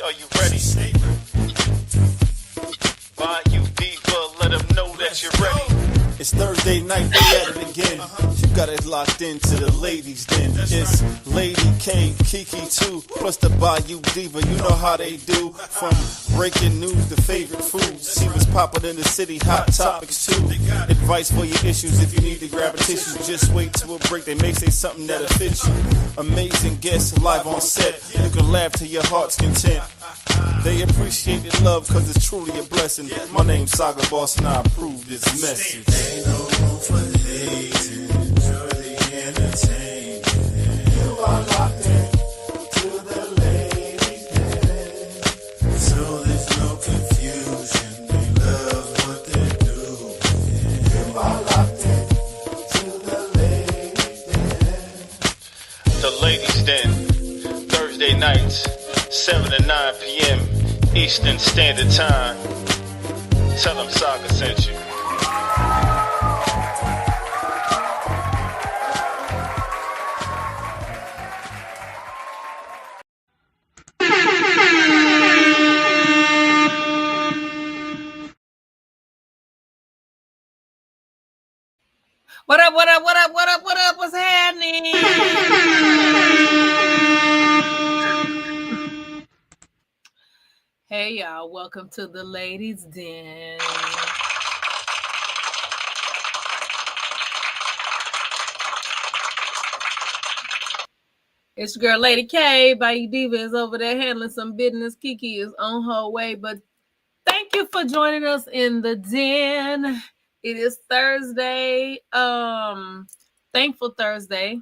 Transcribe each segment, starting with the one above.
Are you ready? By you, diva, let them know that you're ready. It's Thursday night, we at it again. You got it locked into the ladies then. It's Lady K, Kiki too, plus the Bayou Diva. You know how they do. From breaking news to favorite foods. She was popping in the city, hot topics too. Advice for your issues if you need to grab a tissue. Just wait till a break, they may say something that'll fit you. Amazing guests live on set. You can laugh to your heart's content. They appreciate your love cause it's truly a blessing. My name's Saga Boss and I approve this message. Ain't no room for lazy, enjoy the entertainment. You are locked in to the ladies' den. So there's no confusion, they love what they're doing. You are locked in to the ladies' den. The Ladies Den, Thursday nights, 7 to 9 p.m. Eastern Standard Time. Tell them Saga sent you. What up, what up, what up, what up, what up? What's happening? Hey, y'all. Welcome to the Ladies' Den. It's your girl, Lady K. Bayou Diva is over there handling some business. Kiki is on her way. But thank you for joining us in the den. It is Thursday, Thankful Thursday.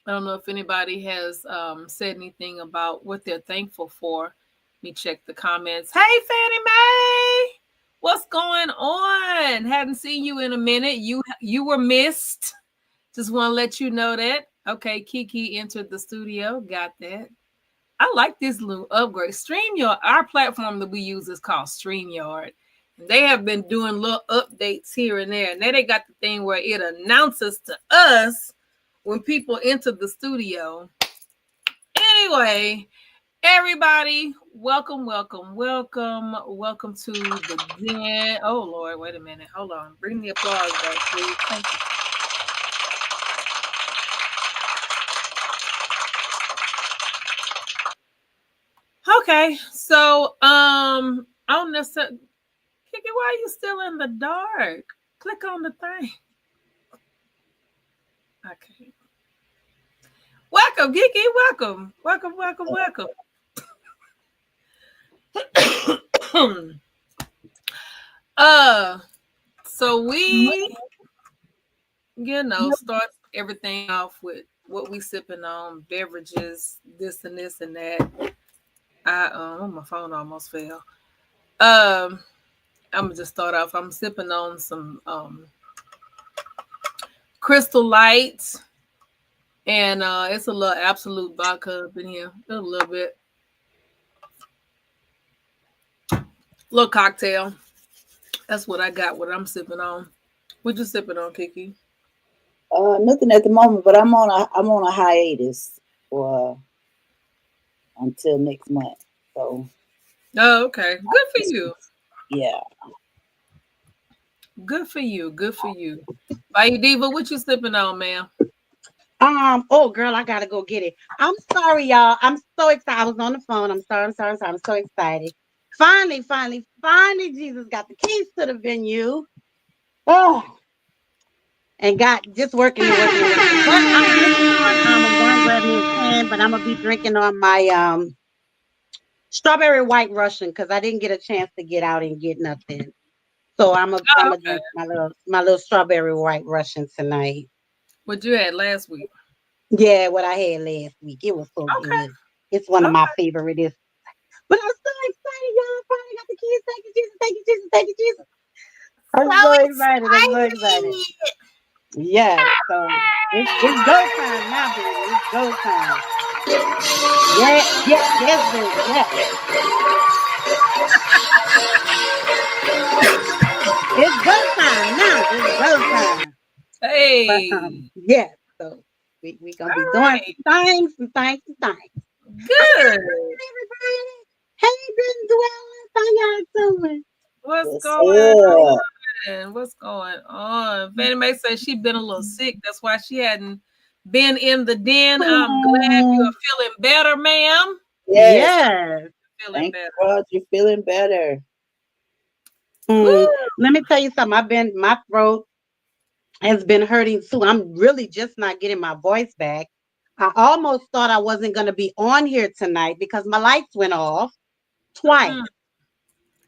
I don't know if anybody has said anything about what they're thankful for. Let me check the comments. Hey, Fannie Mae, what's going on? Hadn't seen you in a minute. You were missed. Just want to let you know that. Okay, Kiki entered the studio. Got that. I like this little upgrade. StreamYard, our platform that we use is called StreamYard. They have been doing little updates here and there. And then they got the thing where it announces to us when people enter the studio. Anyway, everybody, welcome to the den. Oh, Lord, wait a minute. Hold on. Bring the applause back, please. Thank you. Okay, so I don't necessarily... Kiki, why are you still in the dark? Click on the thing. Okay. Welcome, Kiki. Welcome. So we, start everything off with what we sipping on, beverages, this and this and that. My phone almost fell. I'm gonna just start off. I'm sipping on some Crystal Lights, and it's a little Absolute vodka up in here, a little bit, little cocktail. That's what I got. What I'm sipping on. What you sipping on, Kiki? Nothing at the moment, but I'm on a hiatus for until next month. So. Oh, okay. Good for you. Yeah. Good for you. Bayou Diva, what you sipping on, ma'am? Oh girl, I gotta go get it. I'm sorry, y'all. I'm so excited. I was on the phone. I'm sorry. I'm so excited. Finally, Jesus got the keys to the venue. Oh, and got just working. But I'm drinking on. I'm going to grab me a can, but I'm gonna be drinking on my strawberry white Russian because I didn't get a chance to get out and get nothing. So I'm gonna drink my little strawberry white Russian tonight. What you had last week? Yeah, what I had last week. It was so good. It's one of my favorites. But I'm so excited, y'all. I finally got the kids. Thank you, Jesus. I'm so excited. Yeah, so it's go time now, baby. It's go time. Yes, baby. Yeah. It's go time now. It's go time. Hey. But, yeah, so we gonna be doing some things. Good. What's going up? on? What's going on? Fannie Mae says she's been a little sick. That's why she hadn't been in the den. I'm glad you Mm, are feeling better, ma'am. Yes. yes. Feeling Thank better. God you're feeling better. Mm, Woo! let me tell you something. My throat has been hurting too. I'm really just not getting my voice back. I almost thought I wasn't going to be on here tonight because my lights went off twice Mm-mm.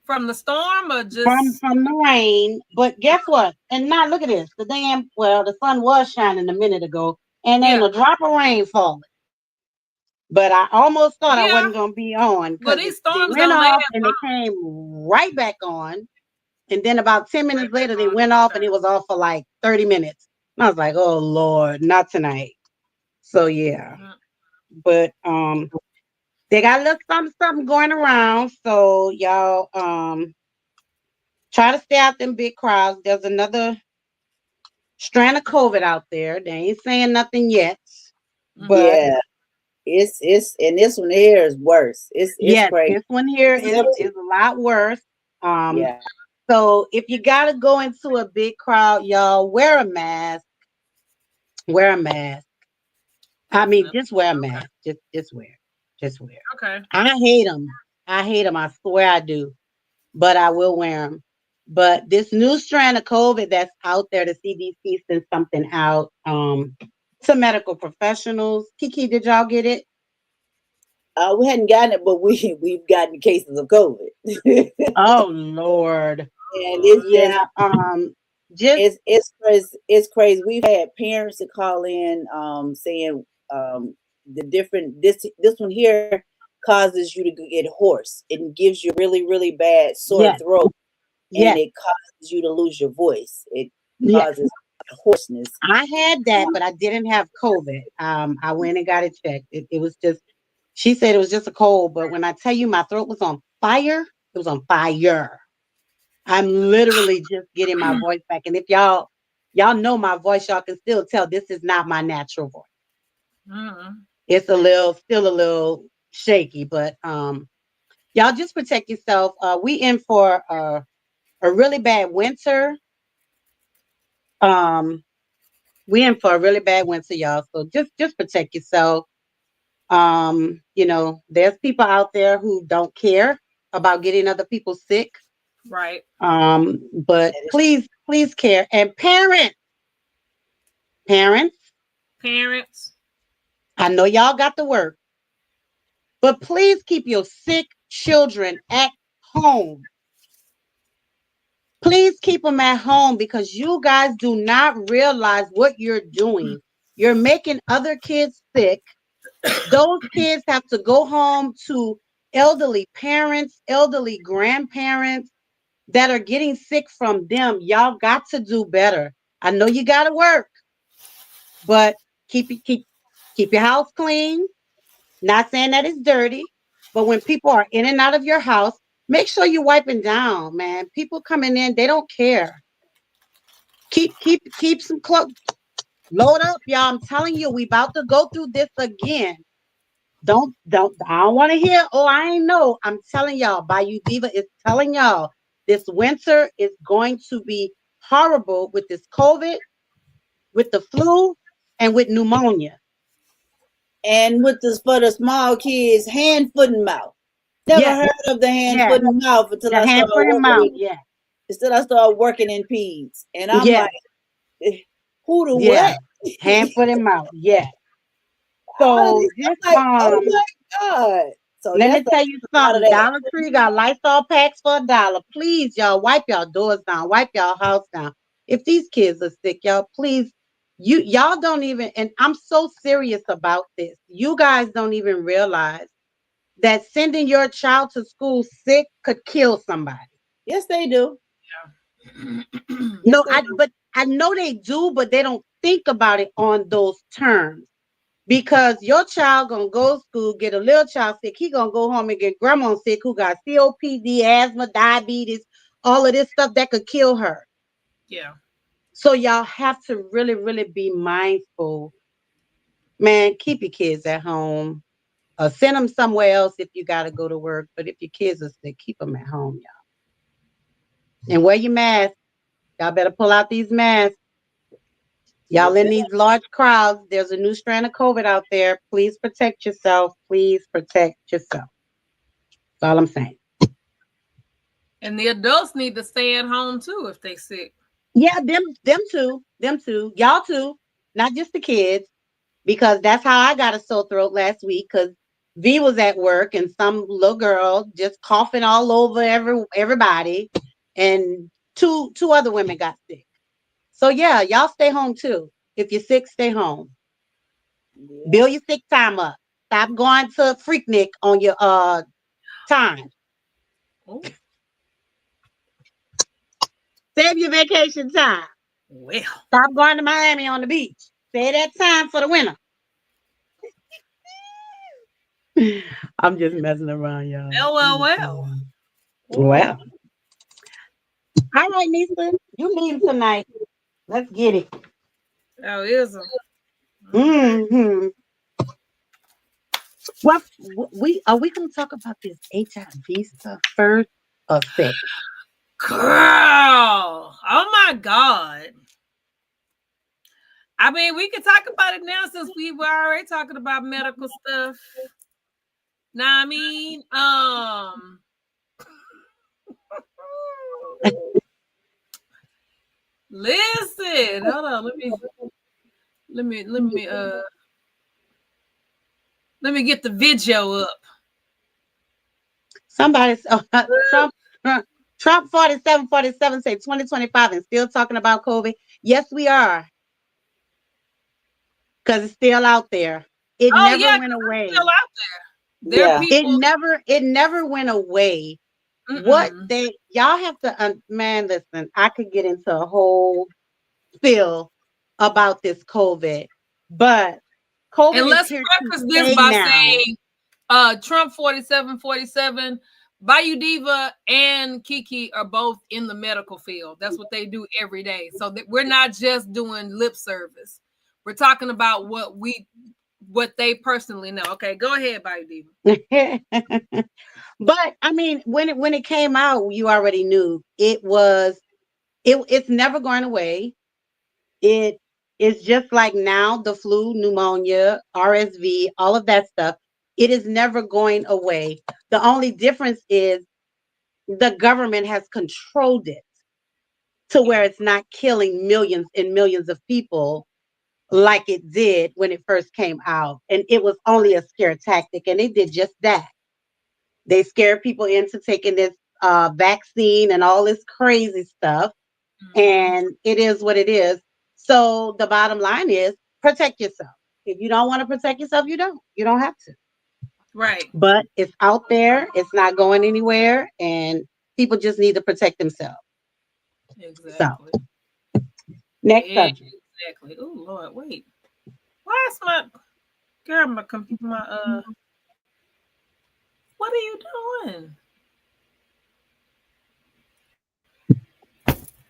From the storm or from just from the rain. But guess what? And now look at this. The sun was shining a minute ago, and ain't yeah, a drop of rain falling. But I almost thought I yeah. wasn't going to be on Well, because these they storms went don't last off and they came right back on. And then about 10 right minutes back later, they on. went off Okay. and it was off for like 30 minutes. And I was like, oh Lord, not tonight. So yeah. Mm. But they got a little something going around. So y'all try to stay out them big crowds. There's another strand of COVID out there. They ain't saying nothing yet. Mm-hmm. But Yeah. It's and this one here is worse. It's yes, crazy. this one here It's is serious. a lot worse. Um, Yeah. so if you gotta go into a big crowd, y'all wear a mask. Wear a mask. I mean, Definitely. just wear a Okay. mask. Just wear. Just wear. Okay. I hate them. I hate them. I swear I do. But I will wear them. But this new strand of COVID that's out there, the CDC sent something out to medical professionals. Kiki, did y'all get it? We hadn't gotten it, but we've gotten cases of COVID. And Oh Lord. it's just Yeah. Just it's crazy. We've had parents that call in saying the different this one here causes you to get hoarse. It gives you really bad sore yes, throat, and yes, it causes you to lose your voice. It yes. causes hoarseness. I had that, but I didn't have COVID. I went and got it checked. It was just she said it was just a cold, but when I tell you my throat was on fire, it was on fire. I'm literally just getting my voice back. And if y'all know my voice, y'all can still tell this is not my natural voice. Mm-hmm. It's still a little shaky, but y'all just protect yourself. We in for a really bad winter. Um, we in for a really bad winter, y'all. So just protect yourself. There's people out there who don't care about getting other people sick. Right. But please care. And parents, Parents. I know y'all got to work, but please keep your sick children at home. Please keep them at home because you guys do not realize what you're doing. You're making other kids sick. Those kids have to go home to elderly parents, elderly grandparents that are getting sick from them. Y'all got to do better. I know you got to work, but keep your house clean. Not saying that it's dirty, but when people are in and out of your house, make sure you're wiping down, man. People coming in, they don't care. Keep some clothes. Load up, y'all. I'm telling you, we about to go through this again. Don't I don't want to hear, oh, I ain't know. I'm telling y'all, Bayou Diva is telling y'all this winter is going to be horrible with this COVID, with the flu, and with pneumonia. And with this for the small kids, hand, foot, and mouth. Never Yes, heard of the hand, yes. foot, and mouth until The I hand, started foot, and working mouth. with Yes, until I started working in peds. And I'm like, yes, eh, who to yes. what? Hand, foot, and mouth. Yes. I'm So just like, oh my God. So let me yesterday tell I you did a lot of something. that. Dollar Tree got Lysol packs for $1. Please, y'all, wipe y'all doors down, wipe y'all house down. If these kids are sick, y'all, please, y'all don't even, and I'm so serious about this. You guys don't even realize that sending your child to school sick could kill somebody. Yes, they do. Yes, No, they do. but I know they do, but they don't think about it on those terms. Because your child gonna go to school, get a little child sick, he gonna go home and get grandma sick who got COPD, asthma, diabetes, all of this stuff that could kill her. Yeah. So y'all have to really be mindful. Man, keep your kids at home. Send them somewhere else if you gotta go to work. But if your kids are sick, keep them at home, y'all. And wear your mask. Y'all better pull out these masks. Y'all in these large crowds. There's a new strand of COVID out there. Please protect yourself. Please protect yourself. That's all I'm saying. And the adults need to stay at home too if they sick. Yeah, them too, y'all too, not just the kids, because that's how I got a sore throat last week. Because V was at work and some little girl just coughing all over everybody, and two other women got sick. So yeah, y'all stay home too. If you're sick, stay home. Yeah. Build your sick time up. Stop going to Freaknik on your time. Oh, Save your vacation time. well. Stop going to Miami on the beach. Save that time for the winter. I'm just messing around, y'all. Well. Well. All right, Nisa. You leave tonight. Let's get it. Oh, is it? Okay. Mm-hmm. Well, we gonna talk about this HIV stuff first or second? Girl. Oh my God. I mean, we can talk about it now since we were already talking about medical stuff. Now, I mean, listen, hold on, let me get the video up. Somebody, Trump, Trump 4747 say 2025 and still talking about COVID. Yes, we are, because it's still out there. It Oh never yeah, went 'cause it's away. still out there. There are Yeah. people. It never went away. What Mm-mm. y'all have to, man, listen, I could get into a whole spill about this COVID, but And COVID is let's here to preface this stay by now. saying Trump 4747, Bayou Diva and Kiki are both in the medical field. That's what they do every day. So that we're not just doing lip service. We're talking about what they personally know. Okay, go ahead, Bayou Diva. But I mean, when it came out, you already knew it's never going away. It is just like now the flu, pneumonia, RSV, all of that stuff. It is never going away. The only difference is the government has controlled it to where it's not killing millions and millions of people like it did when it first came out. And it was only a scare tactic, and it did just that. They scared people into taking this vaccine and all this crazy stuff. And it is what it is. So the bottom line is protect yourself. If you don't want to protect yourself, you don't. You don't have to. Right. But it's out there. It's not going anywhere, and people just need to protect themselves. So Exactly. next subject. Exactly. Oh Lord, wait. Why is my girl what are you doing?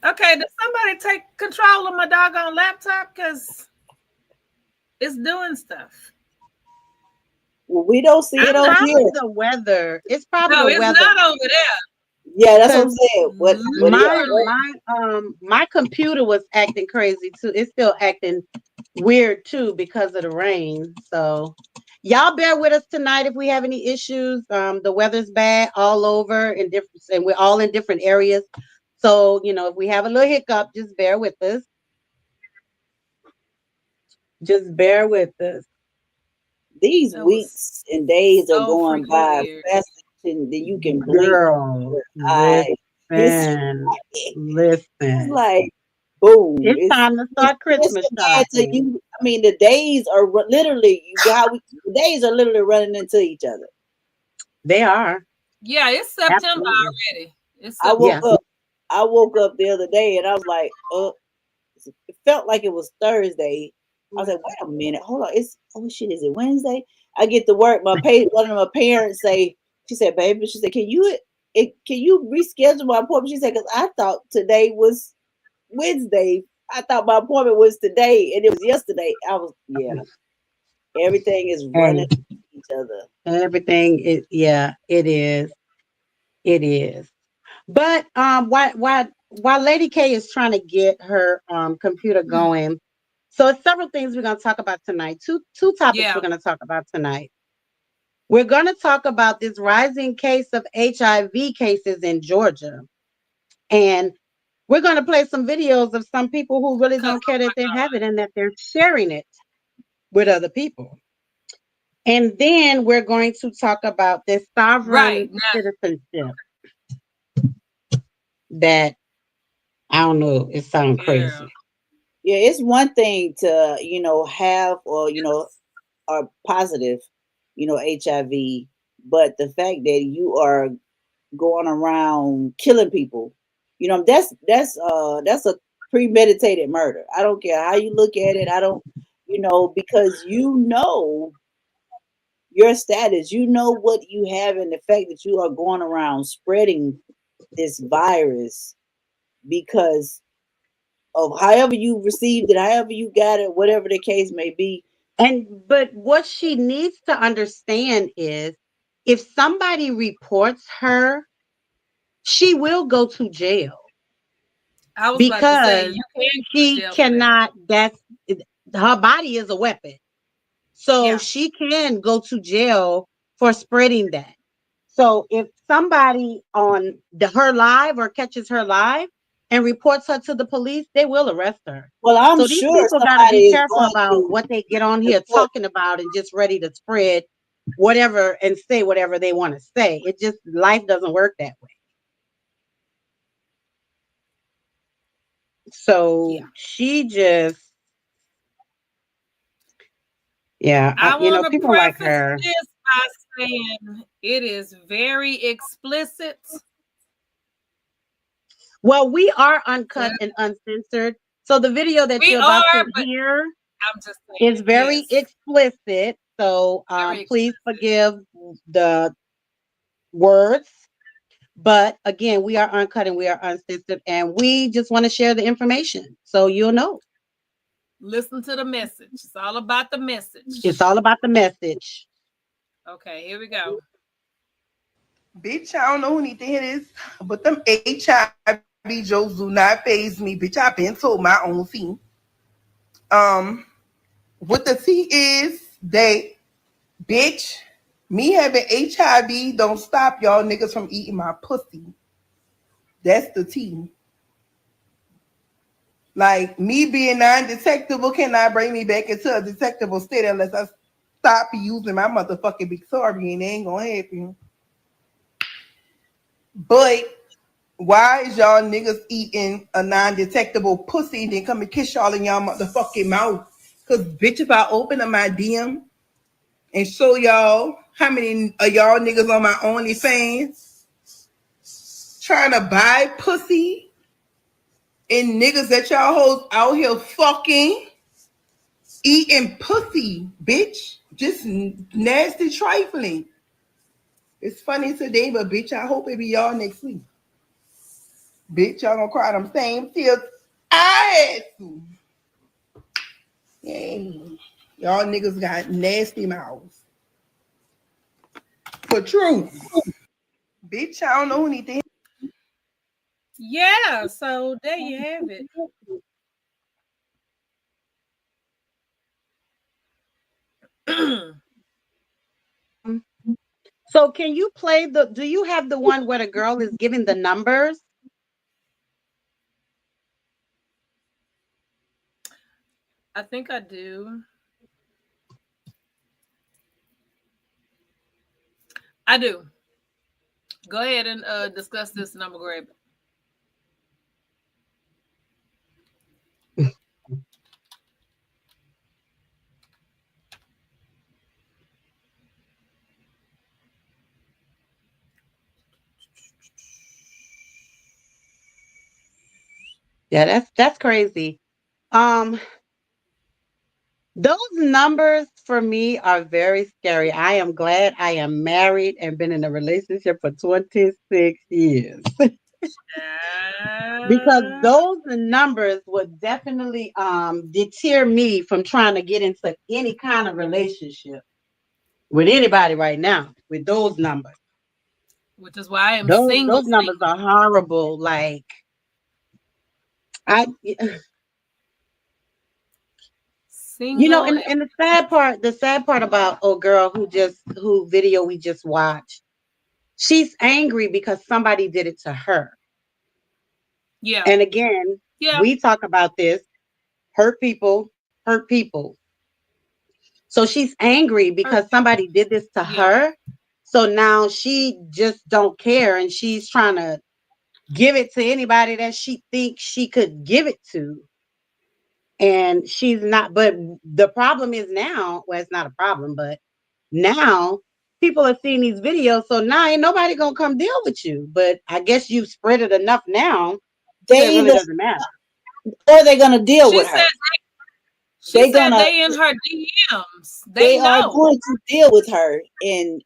Okay, did somebody take control of my doggone laptop? Because it's doing stuff. Well, we don't see it It's over probably here. the weather. It's probably No, the it's weather. not over there. Yeah, that's what I'm Because saying. What do y'all? my computer was acting crazy too. It's still acting weird too because of the rain. So y'all bear with us tonight if we have any issues. The weather's bad all over in different, and we're all in different areas. So if we have a little hiccup, just bear with us. Just bear with us. These That was weeks and days are so going freaking by weird. faster than you can blink Girl, your eye. It's listen, it's listen. like boom. It's time to It's start Christmas so bad to shopping. you. I mean, the days are literally the days are literally running into each other. They are. Yeah, it's September Absolutely. already. It's I woke Yeah. September. up. I woke up the other day and I was like, it felt like it was Thursday. I was like, wait a minute, hold on. Oh shit, is it Wednesday? I get to work. One of my parents she said, baby, she said, can you reschedule my appointment? She said, because I thought today was Wednesday. I thought my appointment was today and it was yesterday. Everything is running Hey, into each other. everything is, yeah, it is. It is. But while Lady K is trying to get her computer going, so it's several things we're gonna talk about tonight. Two topics we're Yeah. gonna talk about tonight. We're gonna talk about this rising case of HIV cases in Georgia. And we're gonna play some videos of some people who really Cause don't care oh that my they have God. it and that they're sharing it with other people. And then we're going to talk about this Right. sovereign Now, citizenship that I don't know, it sounds yeah. crazy. Yeah, it's one thing to, have or, are positive, HIV, but the fact that you are going around killing people, that's a premeditated murder. I don't care how you look at it. I don't, because your status, what you have, and the fact that you are going around spreading this virus because of however you received it, however you got it, whatever the case may be. And but what she needs to understand is if somebody reports her, she will go to jail I was about to say because you can go to she jail for that. cannot, her body is a weapon. So Yeah. she can go to jail for spreading that. So if somebody on her live or catches her live and reports her to the police, they will arrest her. Well, I'm So these sure people got to somebody be is careful going about to what they get on here report. talking about and just ready to spread whatever and say whatever they want to say. It just, life doesn't work that way. So Yeah. she just, yeah, I want to people like preface her. this by saying it is very explicit. Well, we are uncut So and uncensored. So the video that we you're about to are, but hear I'm just is saying, very yes, explicit. So very please explicit. forgive the words. But again, we are uncut and we are uncensored, and we just want to share the information so you'll know. Listen to the message. It's all about the It's message. all about the message. Okay, here we go. Bitch, I don't know who need to hear this, but them HIV jokes do not phase me. Bitch, I been told my own thing. Um, what the tea is that, bitch, me having HIV don't stop y'all niggas from eating my pussy. That's the tea. Like, me being non-detectable cannot bring me back into a detectable state unless I stop using my motherfucking big sorry, and it ain't gonna happen. But why is y'all niggas eating a non-detectable pussy and then come and kiss y'all in y'all motherfucking mouth? Cause bitch, if I open up my DM and show y'all how many of y'all niggas on my OnlyFans trying to buy pussy and niggas that y'all hoes out here fucking eating pussy, bitch, just nasty trifling. It's funny today, but bitch, I hope it be y'all next week. Bitch, y'all gonna cry them same tears I had to. Yeah. Y'all niggas got nasty mouths. For truth. Bitch, I don't know anything. Yeah, so there you have it. So can you play do you have the one where the girl is giving the numbers? I think I do. I do. Go ahead and discuss this number grab. Yeah, that's crazy. Um, those numbers for me are very scary. I am glad I am married and been in a relationship for 26 years because Uh, those numbers would definitely deter me from trying to get into any kind of relationship with anybody right now with those numbers. which is why I am Those single. numbers are horrible. Like I, Single. and the sad part about girl who video we just watched, she's angry because somebody did it to her. Yeah. And again, Yeah. we talk about this. Hurt people hurt people. So she's angry because somebody did this to her. So now she just don't care, and she's trying to give it to anybody that she thinks she could give it to. And she's not, but the problem is now, well, it's not a problem, but now people are seeing these videos, so now ain't nobody gonna come deal with you. But I guess you've spread it enough now that it really doesn't matter. Or they're gonna deal She with her. said she said they in her DMs. They are know. going to deal with her in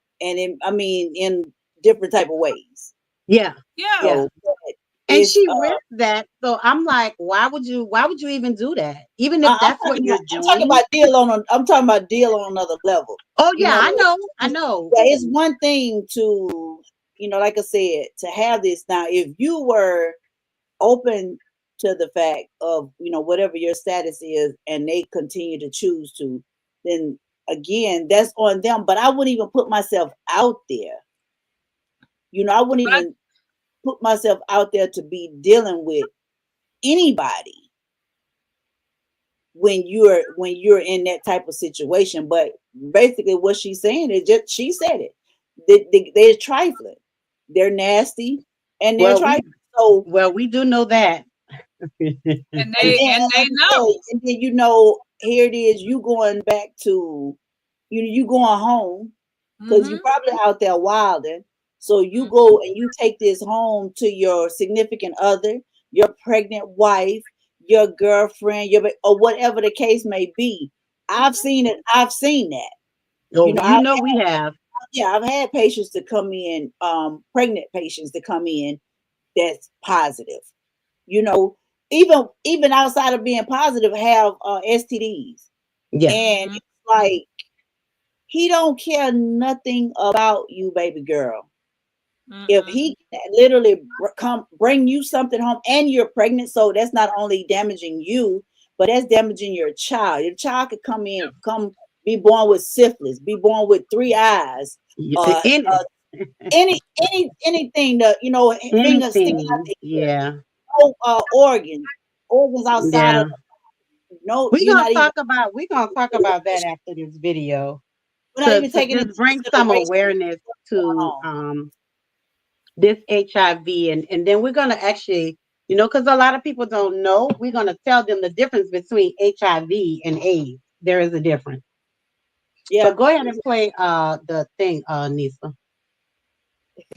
different type of ways. Yeah. Yeah. So, and she risked that. So I'm like, why would you even do that? Even if that's what you're doing. I'm talking about deal on another level. Oh yeah, I know. Yeah, it's one thing to, like I said, to have this. Now, if you were open to the fact of, whatever your status is, and they continue to choose to, then again, that's on them. But I wouldn't even put myself out there. I wouldn't even put myself out there to be dealing with anybody when you're in that type of situation. But basically what she's saying is just, she said it. They're trifling. They're nasty and they're trifling. So we do know that. and they know. And then here it is, you going back to you going home because you're probably out there wilding. So you go and you take this home to your significant other, your pregnant wife, your girlfriend, or whatever the case may be. I've seen it. I've seen that. Oh, we have. Yeah, I've had patients to come in, pregnant patients to come in that's positive. Even outside of being positive, have STDs. Yeah. And it's like, he don't care nothing about you, baby girl. If he literally bring you something home and you're pregnant, so that's not only damaging you, but that's damaging your child. Your child could come be born with syphilis, be born with 3 eyes, anything that fingers sticking out the ear, organs outside of we're gonna talk about that after this video. We're not even taking to bring some awareness to this HIV, and then we're gonna actually, because a lot of people don't know, we're gonna tell them the difference between HIV and AIDS. There is a difference. Yeah. So go ahead and play the thing, Nisa.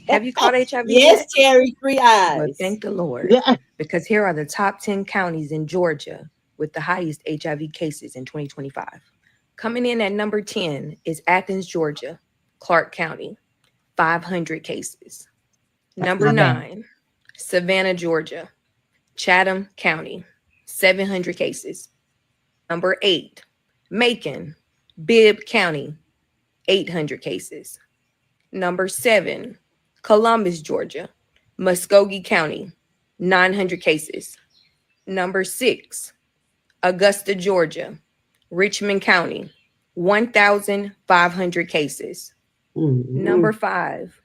Have you caught HIV yes, yet? Terry, 3 eyes. Well, thank the Lord. Yeah. Because here are the top 10 counties in Georgia with the highest HIV cases in 2025. Coming in at number 10 is Athens, Georgia, Clark County, 500 cases. Number 9, Savannah, Georgia, Chatham County, 700 cases. Number 8, Macon, Bibb County, 800 cases. Number 7, Columbus, Georgia, Muskogee County, 900 cases. Number 6, Augusta, Georgia, Richmond County, 1,500 cases. Mm-hmm. Number 5,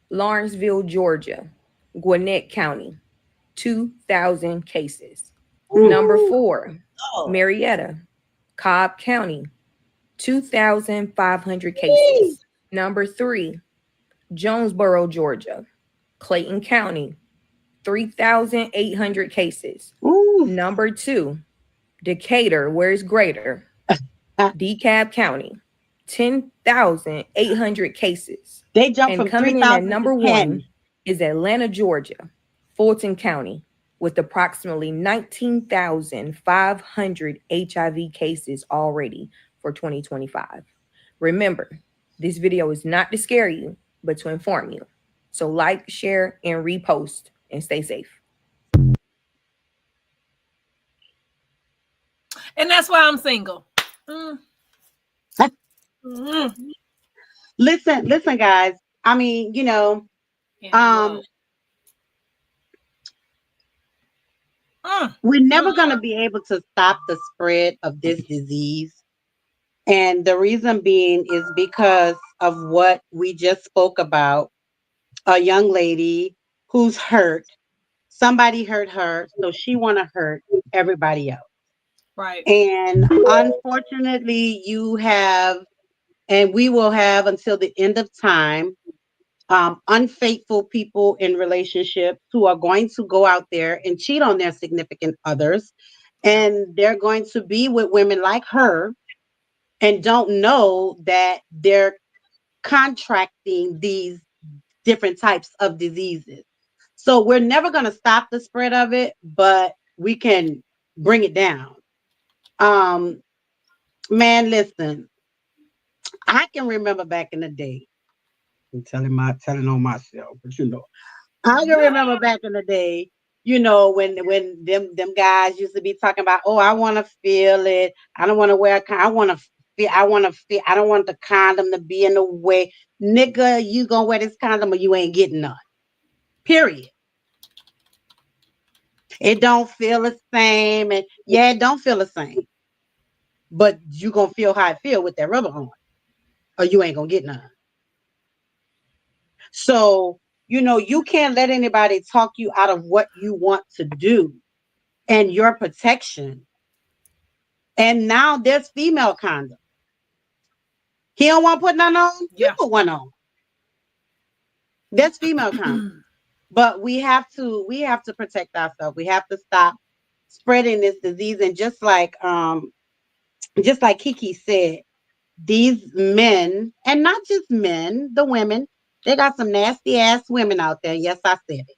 Lawrenceville, Georgia, Gwinnett County, 2,000 cases. Mm-hmm. Number 4, Marietta, Cobb County, 2,500 cases. Number 3, Jonesboro, Georgia, Clayton County, 3,800 cases. Ooh. Number 2, Decatur, where's greater? DeKalb County, 10,800 cases. They jumped from coming in at number 1 is Atlanta, Georgia, Fulton County, with approximately 19,500 HIV cases already for 2025. Remember, this video is not to scare you, but to inform you. So like, share, and repost, and stay safe. And that's why I'm single. Listen, guys. I mean, And Um, low. Mm, we're never mm, going to be able to stop the spread of this disease. And the reason being is because of what we just spoke about. A young lady who's hurt. Somebody hurt her, so she want to hurt everybody else. right. And unfortunately, you have, and we will have until the end of time, unfaithful people in relationships who are going to go out there and cheat on their significant others. And they're going to be with women like her and don't know that they're contracting these different types of diseases. So we're never going to stop the spread of it, but we can bring it down. Um, man, listen, I can remember back in the day. I'm telling on myself, but I can remember back in the day, when them guys used to be talking about, oh, I want to feel it. I don't want to wear a condom. I want to feel. I don't want the condom to be in the way. Nigga, you gonna wear this condom or you ain't getting none. Period. It don't feel the same, and yeah, it don't feel the same. But you gonna feel how it feel with that rubber on, or you ain't gonna get none. So you can't let anybody talk you out of what you want to do and your protection. And now there's female condom. He don't want to put none on. You Yeah. put one on. There's female condom. But we have to protect ourselves. We have to stop spreading this disease. And just like Kiki said, these men, and not just men, the women, they got some nasty ass women out there. Yes, I said it.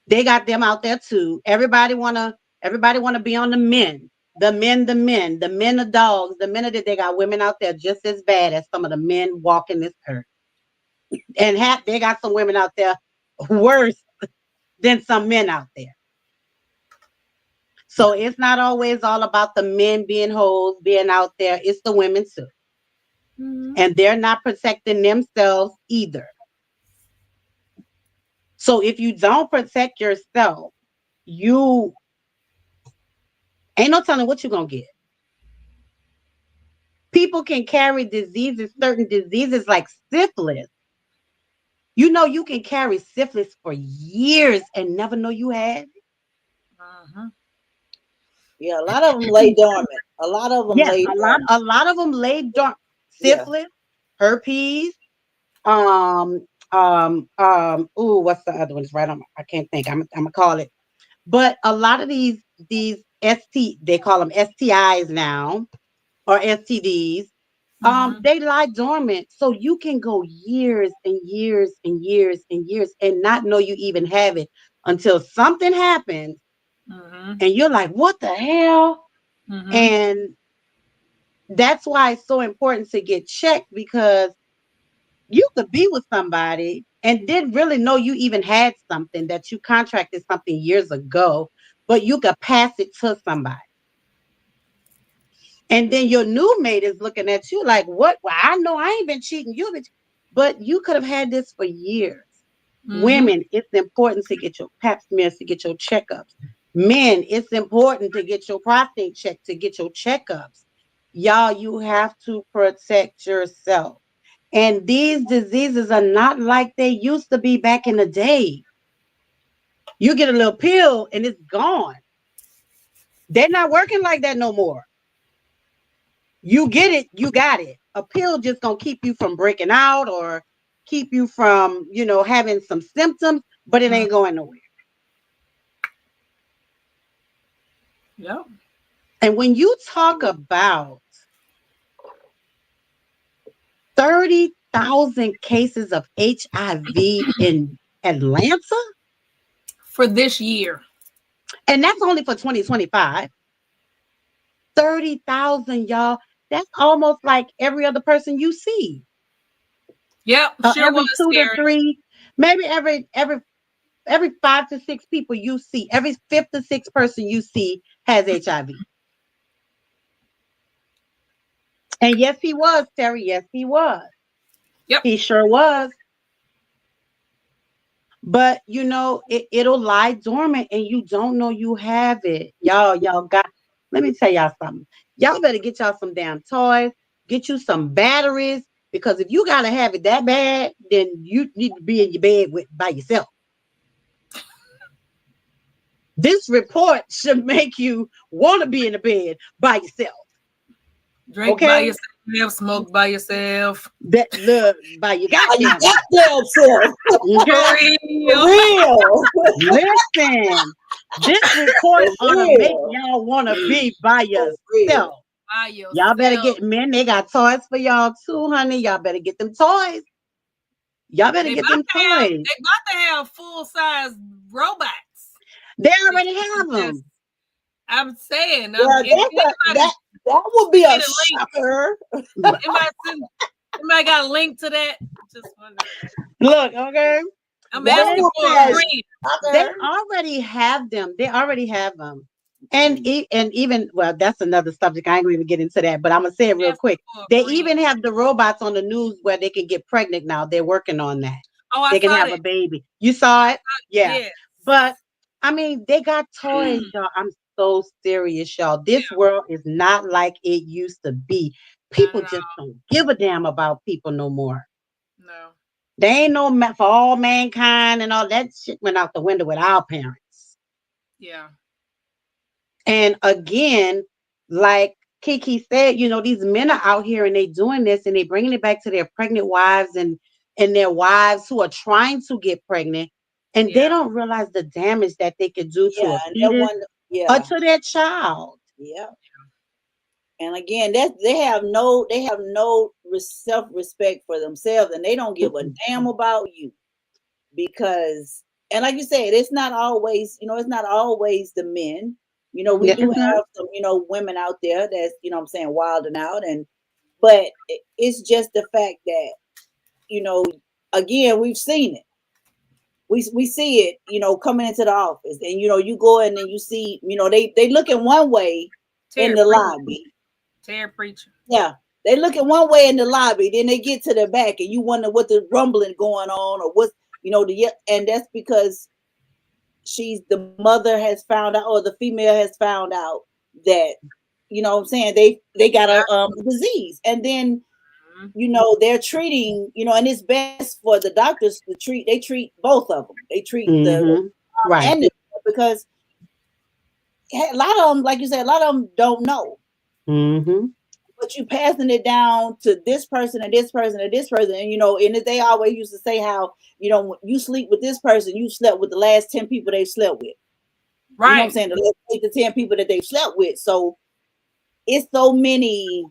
They got them out there too. Everybody wanna be on the men. The men are dogs. The men are that they got women out there just as bad as some of the men walking this earth. And they got some women out there worse than some men out there. So it's not always all about the men being hoes, being out there. It's the women too. Mhm. And they're not protecting themselves either. So if you don't protect yourself, you ain't no telling what you're gonna get. People can carry diseases, certain diseases like syphilis. You can carry syphilis for years and never know you had it. Mhm. Yeah, a lot of them lay dormant. A lot of them Yes, lay dormant. a lot of them laid dormant. Yeah. Syphilis, herpes, ooh, what's the other one? It's right on. I can't think. I'm gonna call it. But a lot of these they call them STIs now or STDs. Mhm. They lie dormant, so you can go years and years and years and years and not know you even have it until something happens, Mhm. and you're like, "What the hell?" Mhm. And that's why it's so important to get checked because you could be with somebody and didn't really know you even had something that you contracted something years ago, but you could pass it to somebody. And then your new mate is looking at you like, what? Well, I know I ain't been cheating. But you could have had this for years. Mhm. Women, it's important to get your pap smears, to get your checkups. Men, it's important to get your prostate checked, to get your checkups. Y'all, you have to protect yourself. And these diseases are not like they used to be back in the day. You get a little pill and it's gone. They're not working like that no more. You get it, you got it. A pill just gonna keep you from breaking out or keep you from, having some symptoms, but it Mhm. ain't going nowhere. Yep. And when you talk about 30,000 cases of HIV in Atlanta, For this year. and that's only for 2025, 30,000, y'all, that's almost like every other person you see. Yep. Sure was Every two to scary. three, maybe every 5 to 6 people you see, every fifth to sixth person you see has HIV. And yes, he was, Terry. Yes, he was. Yep. He sure was. But you know, it'll lie dormant and you don't know you have it. Y'all got, let me tell y'all something. Y'all better get y'all some damn toys, get you some batteries, because if you gotta have it that bad, then you need to be in your bed with by yourself. This report should make you want to be in the bed by yourself. Drink by Okay? yourself, smoke by yourself. That look by your Are you goddamn self. goddamn self? Okay? For For real. real. Listen, this report For ought to make real. y'all want to be by For real. yourself. By Y'all better yourself. get, men, they got toys for y'all too, honey. Y'all better get them toys. Y'all better They get about them to have toys. full size robots. They That already you have can just, them. I'm saying, Well, if anybody that would be a get a link, shocker. anybody got a link to that? Just wondering. Look, okay. I'm That asking They would for be a a have, friend. they shocker. already have them. They already have them. And even, well, that's another subject. I ain't gonna even get into that, but I'm gonna say it real Asking quick. for a They friend. even have the robots on the news where they can get pregnant now. They're working on that. Oh, I They can saw have that. a baby. You saw it? Yeah. Yes. But I mean, they got toys, y'all. I'm so serious, y'all. This world is not like it used to be. Not People at just all. don't give a damn about people no more. No. They ain't no for all mankind and all that shit went out the window with our parents. Yeah. And again, like Kiki said, you know, these men are out here and they doing this and they bringing it back to their pregnant wives and their wives who are trying to get pregnant, and they Yeah. don't realize the damage that they could do Yeah, to a and that fetus one, or yeah, to their child. yeah. And again, that they have no self respect for themselves, and they don't give a damn about you because, and like you said, it's not always, it's not always the men. We Yeah, do it's not. have some, women out there that's, what I'm saying, wilding out, but it's just the fact that, you know, again, we've seen it. We see it, coming into the office, and you go in and you see, they look in one way in Terry the preacher. lobby. Terry preacher. Yeah, they look in one way in the lobby, then they get to the back, and you wonder what the rumbling going on, or what's, and that's because the mother has found out, or the female has found out that, what I'm saying, they got a disease, and then Mhm. they're treating, and it's best for the doctors to treat. They treat both of them. They treat the Right. and the, because a lot of them, like you said, a lot of them don't know. hmm But you passing it down to this person and this person and this person, and they always used to say how when you sleep with this person, you slept with the last 10 people they slept with. You know what I'm Right. saying? The last 8 to 10 people that they've slept with. So it's so many.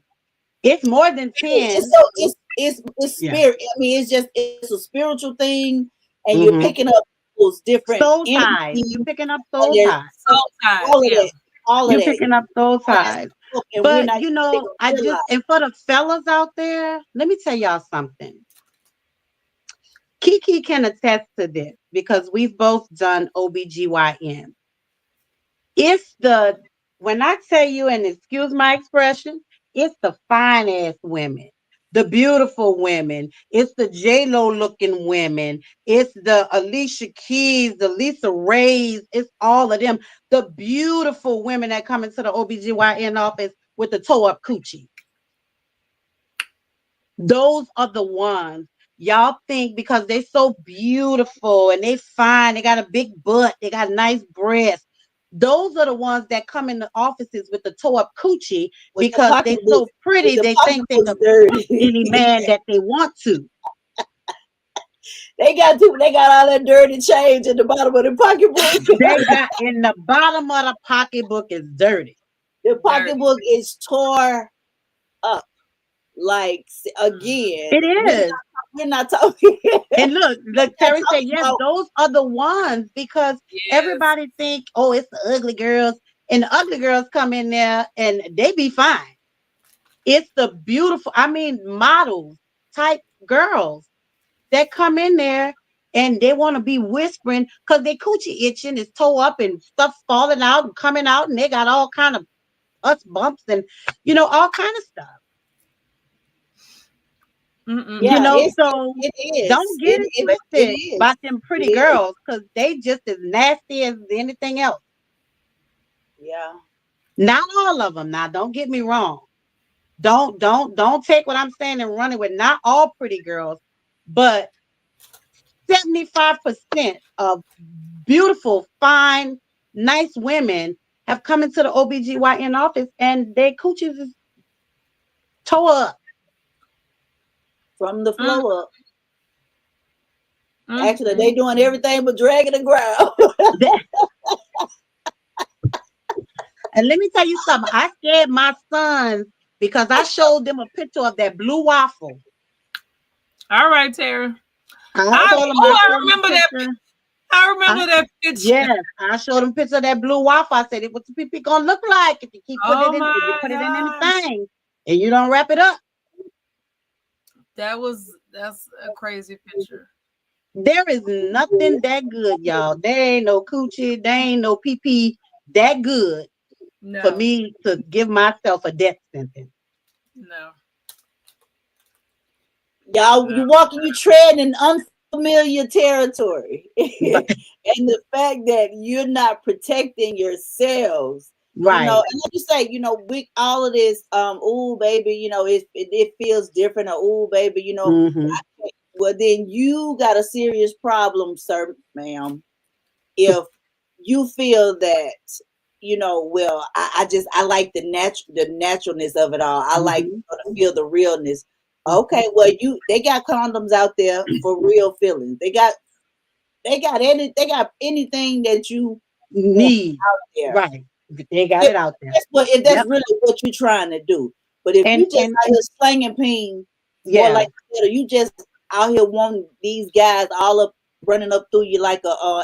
It's more than It's 10. so it's Yeah. spirit. I mean, it's a spiritual thing, and you're hmm picking up those different Soul energies, ties. You're picking up and soul there's ties. Soul ties. all of Yeah. that, all of You're that, picking up soul all that ties. stuff, and we're But not you they know, I don't just, realize. and for the fellas out there, let me tell y'all something. Kiki can attest to this because we've both done OBGYN. It's the, when I tell you, and excuse my expression, it's the fine ass women, the beautiful women, it's the J-Lo looking women, it's the Alicia Keys, the Lisa Rays, it's all of them. The beautiful women that come into the OBGYN office with the toe up coochie. Those are the ones y'all think because they're so beautiful and they fine, they got a big butt, they got nice breasts. Those are the ones that come in the offices with the toe up coochie With the because they so pocketbooks, with pretty the they think they pocketbooks could fuck dirty. any man that they want to. They got all that dirty change in the bottom of the pocketbook. They got in the bottom of the pocketbook is dirty. The Dirty. pocketbook is tore up. Like, Mhm. again, It is. we're not talking. And look, We're not Terry said, talking yes, about. those are the ones because Yes. everybody think, oh, it's the ugly girls. And the ugly girls come in there and they be fine. It's the beautiful, I mean, models type girls that come in there and they want to be whispering because they coochie itching, is toe up and stuff falling out and coming out, and they got all kind of us bumps and all kind of stuff. Mm-mm. You Yeah, know, it's so it is. don't get it It twisted is. about them It pretty is. girls because they just as nasty as anything else. Yeah. Not all of them. Now, don't get me wrong. Don't take what I'm saying and run it with not all pretty girls, but 75% of beautiful, fine, nice women have come into the OBGYN office and their coochies is toe up. From the Mm, flow up. mm, Actually, mm. they doing everything but dragging the ground. That- and let me tell you something. I scared my sons because I showed them a picture of that blue waffle. All right, Tara. I I told them, I I showed them remember a that. picture. I I, remember that picture. yes, I showed them a picture of that blue waffle. I said, "It what's the pee gonna look like if you keep putting Oh it in, if you my put it in god, anything and you don't wrap it up." that's a crazy picture. There is nothing that good, y'all. There ain't no coochie, there ain't no pee pee that good for No, me to give myself a death sentence. no. Y'all, no. you walking, you treading in unfamiliar territory. But And the fact that you're not protecting yourselves, right. and like you say, with all of this, ooh, baby, it feels different, or ooh, baby, Hmm. well, then you got a serious problem, sir, ma'am. If you feel that, well, I like the naturalness of it all. I like Hmm. to feel the realness. Okay, well, they got condoms out there for real feelings. They got anything that you want Need. out there. Right. They got If it out there. if that's Yep. really what you're trying to do. But if you just And out here slanging peen, or yeah. like you said, or you just out here wanting these guys all up running up through you like a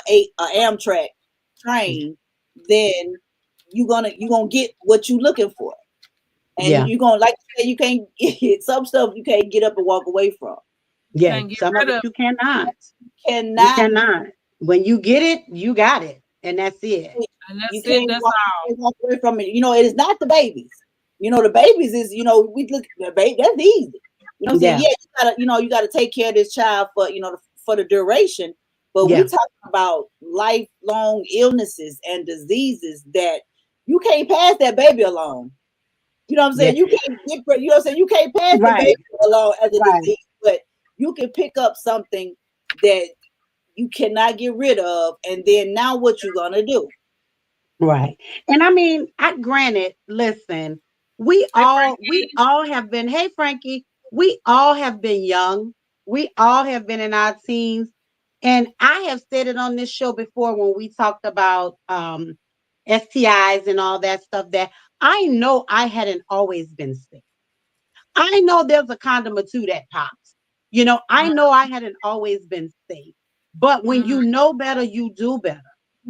Amtrak train, then you gonna get what you looking for, and Yeah. you gonna, like you say, you can't some stuff you can't get up and walk away from. Yeah. Can't get Some of rid it of. you cannot. You Cannot. cannot. When you get it, you got it. And that's it. And You that's it. can't That's walk, all. you can't walk away from it. It is not the babies. The babies is, we look the baby, that's easy. You know what I'm saying? Yeah. Yeah, you gotta take care of this child for the duration. But we Yeah. talking about lifelong illnesses and diseases that you can't pass that baby along. You know what I'm Yeah. saying? You can't you know what I'm saying? You can't pass the Right. baby along as a Right. disease, but you can pick up something that you cannot get rid of, and then now what you gonna do? Right. And I mean, I granted, listen, Hey, we Frankie. all have been, hey Frankie, we all have been young. We all have been in our teens. And I have said it on this show before when we talked about STIs and all that stuff, that I know I hadn't always been sick. I know there's a condom or two that pops. I know I hadn't always been safe. But when Mm-hmm. you know better, you do better.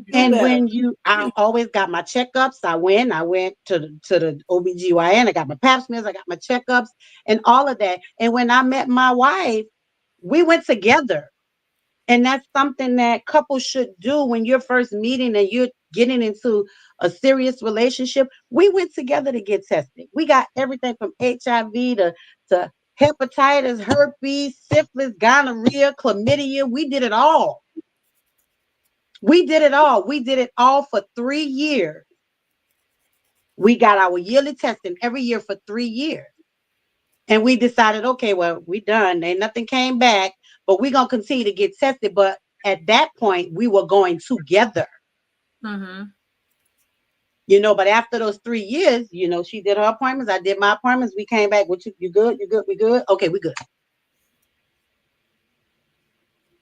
Do And better. I always got my checkups. I went to the OBGYN. I got my pap smears. I got my checkups and all of that. And when I met my wife, we went together. And that's something that couples should do when you're first meeting and you're getting into a serious relationship. We went together to get tested. We got everything from HIV to hepatitis, herpes, syphilis, gonorrhea, chlamydia. We did it all. We did it all. We did it all for 3 years. We got our yearly testing every year for 3 years. And we decided, okay, well, we done. Ain't nothing came back, but we're gonna continue to get tested. But at that point, we were going together. Mm-hmm. But after those 3 years, she did her appointments, I did my appointments, we came back. What you good? You good? We good? Okay, we good.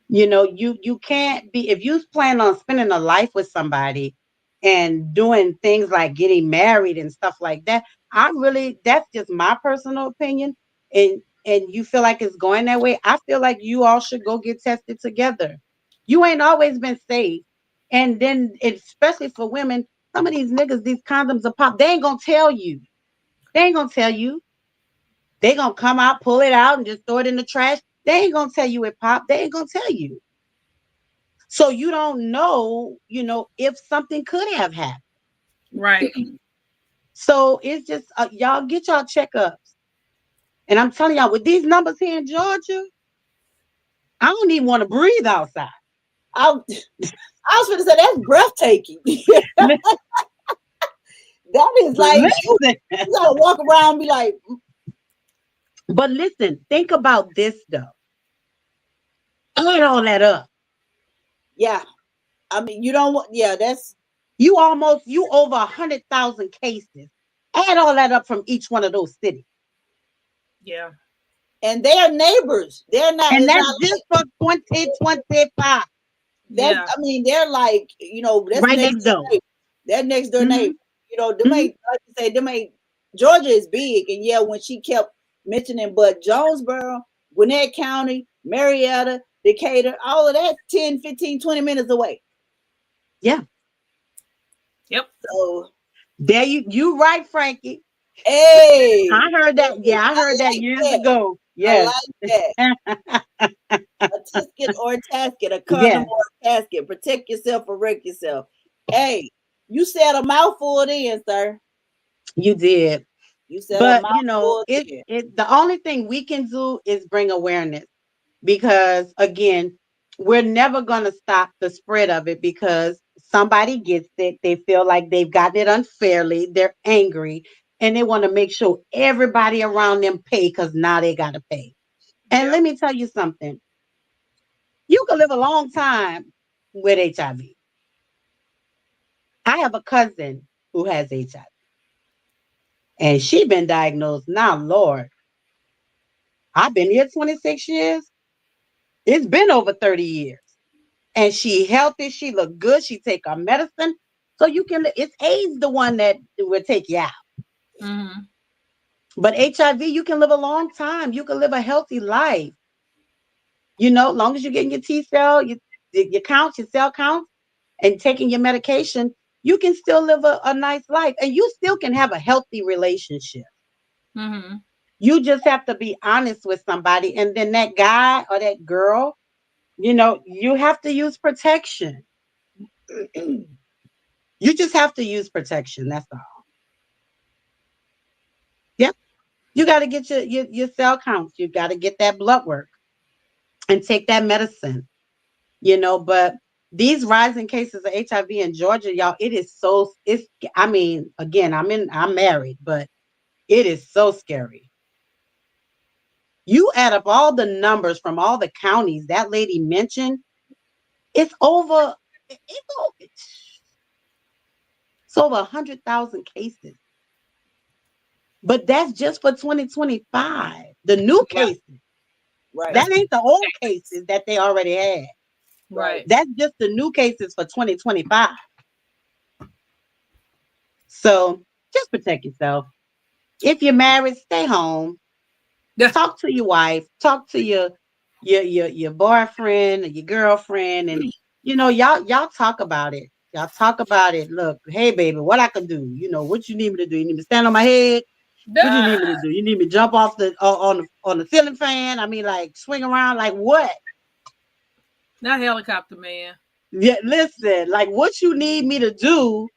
You can't be, if you plan on spending a life with somebody and doing things like getting married and stuff like that. That's just my personal opinion. And you feel like it's going that way. I feel like you all should go get tested together. You ain't always been safe. And then, especially for women, some of these niggas, these condoms are pop. They ain't gonna tell you. They ain't gonna tell you. They gonna come out, pull it out, and just throw it in the trash. They ain't gonna tell you it pop. They ain't gonna tell you. So you don't know, if something could have happened. Right. So it's just, y'all get y'all checkups And I'm telling y'all, with these numbers here in Georgia, I don't even want to breathe outside. I was going to say that's breathtaking. That is like Listen. you gotta walk around and be like, But listen, think about this though. Add all that up. yeah. I mean, you don't want. Yeah, that's You over 100,000 cases. Add all that up from each one of those cities. Yeah. and they're neighbors. They're not. And It's that's not just for 2025. that's. Yeah. I mean, they're like that's Right next next door door. neighbor. That next door Hmm. neighbor. Them Hmm. ain't like you say. Them ain't. Georgia is big, and yeah, when she kept mentioning, but Jonesboro, Gwinnett County, Marietta, Decatur, all of that 10, 15, 20 minutes away. Yeah. Yep. So, There you right, Frankie. hey, I heard that. Yeah, I I heard that like years that. ago. I Yes. like that. A tisket or a tasket, a condom Yes, or a casket. Protect yourself or wreck yourself. Hey, you said a mouthful then, sir. you did. You said a But mouthful it then. it the only thing we can do is bring awareness because again, we're never gonna stop the spread of it because somebody gets it, they feel like they've gotten it unfairly, they're angry, and they want to make sure everybody around them pay because now they gotta pay. And Yep. let me tell you something. You can live a long time with HIV. I have a cousin who has HIV, and she been diagnosed now. Lord, I've been here 26 years. It's been over 30 years. And she healthy. She look good. She take her medicine. So you can, it's AIDS the one that will take you out. Mm-hmm. But HIV, you can live a long time. You can live a healthy life. Long as you're getting your T cell, your counts, your cell counts, and taking your medication, you can still live a nice life. And you still can have a healthy relationship. Mm-hmm. You just have to be honest with somebody. And then that guy or that girl, you have to use protection. You just have to use protection. That's all. Yep. You got to get your cell counts. You got to get that blood work and take that medicine. But these rising cases of HIV in Georgia, y'all, I mean, again, I'm married, but it is so scary. You add up all the numbers from all the counties that lady mentioned, it's over, it's over 100,000 cases. But that's just for 2025. The new Right. cases. Right, That's That ain't the old cases that they already had. right. right. That's just the new cases for 2025. So just protect yourself. If you're married, stay home. Yeah. Talk to your wife. Talk to your boyfriend or your girlfriend, and y'all talk about it. Y'all talk about it. Look, hey baby, what I can do? What you need me to do? You need me to stand on my head? What you Duh. need me to do? You need me to jump off the on the ceiling fan? I mean, like swing around, like what? Not helicopter man. Yeah, listen, like what you need me to do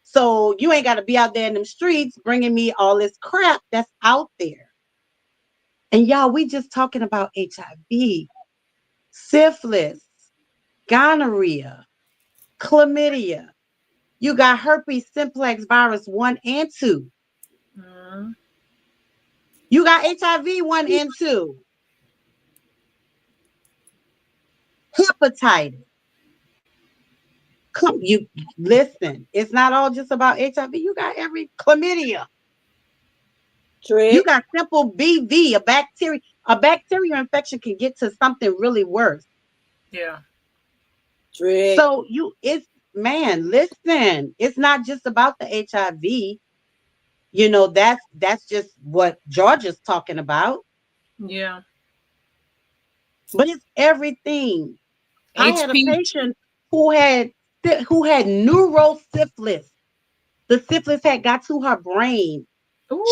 so you ain't got to be out there in them streets bringing me all this crap that's out there. And y'all, we just talking about HIV, syphilis, gonorrhea, chlamydia. You got herpes simplex virus 1 and 2. Mm-hmm. You got HIV 1 and 2. Hepatitis. You listen, it's not all just about HIV. You got every chlamydia. You Trick, got simple BV, a bacteria. A bacterial infection can get to something really worse. Yeah. trick. So man, listen, it's not just about the HIV. That's just what Georgia's talking about, Yeah. but it's everything. I had a HP. patient who had neurosyphilis. The syphilis had got to her brain.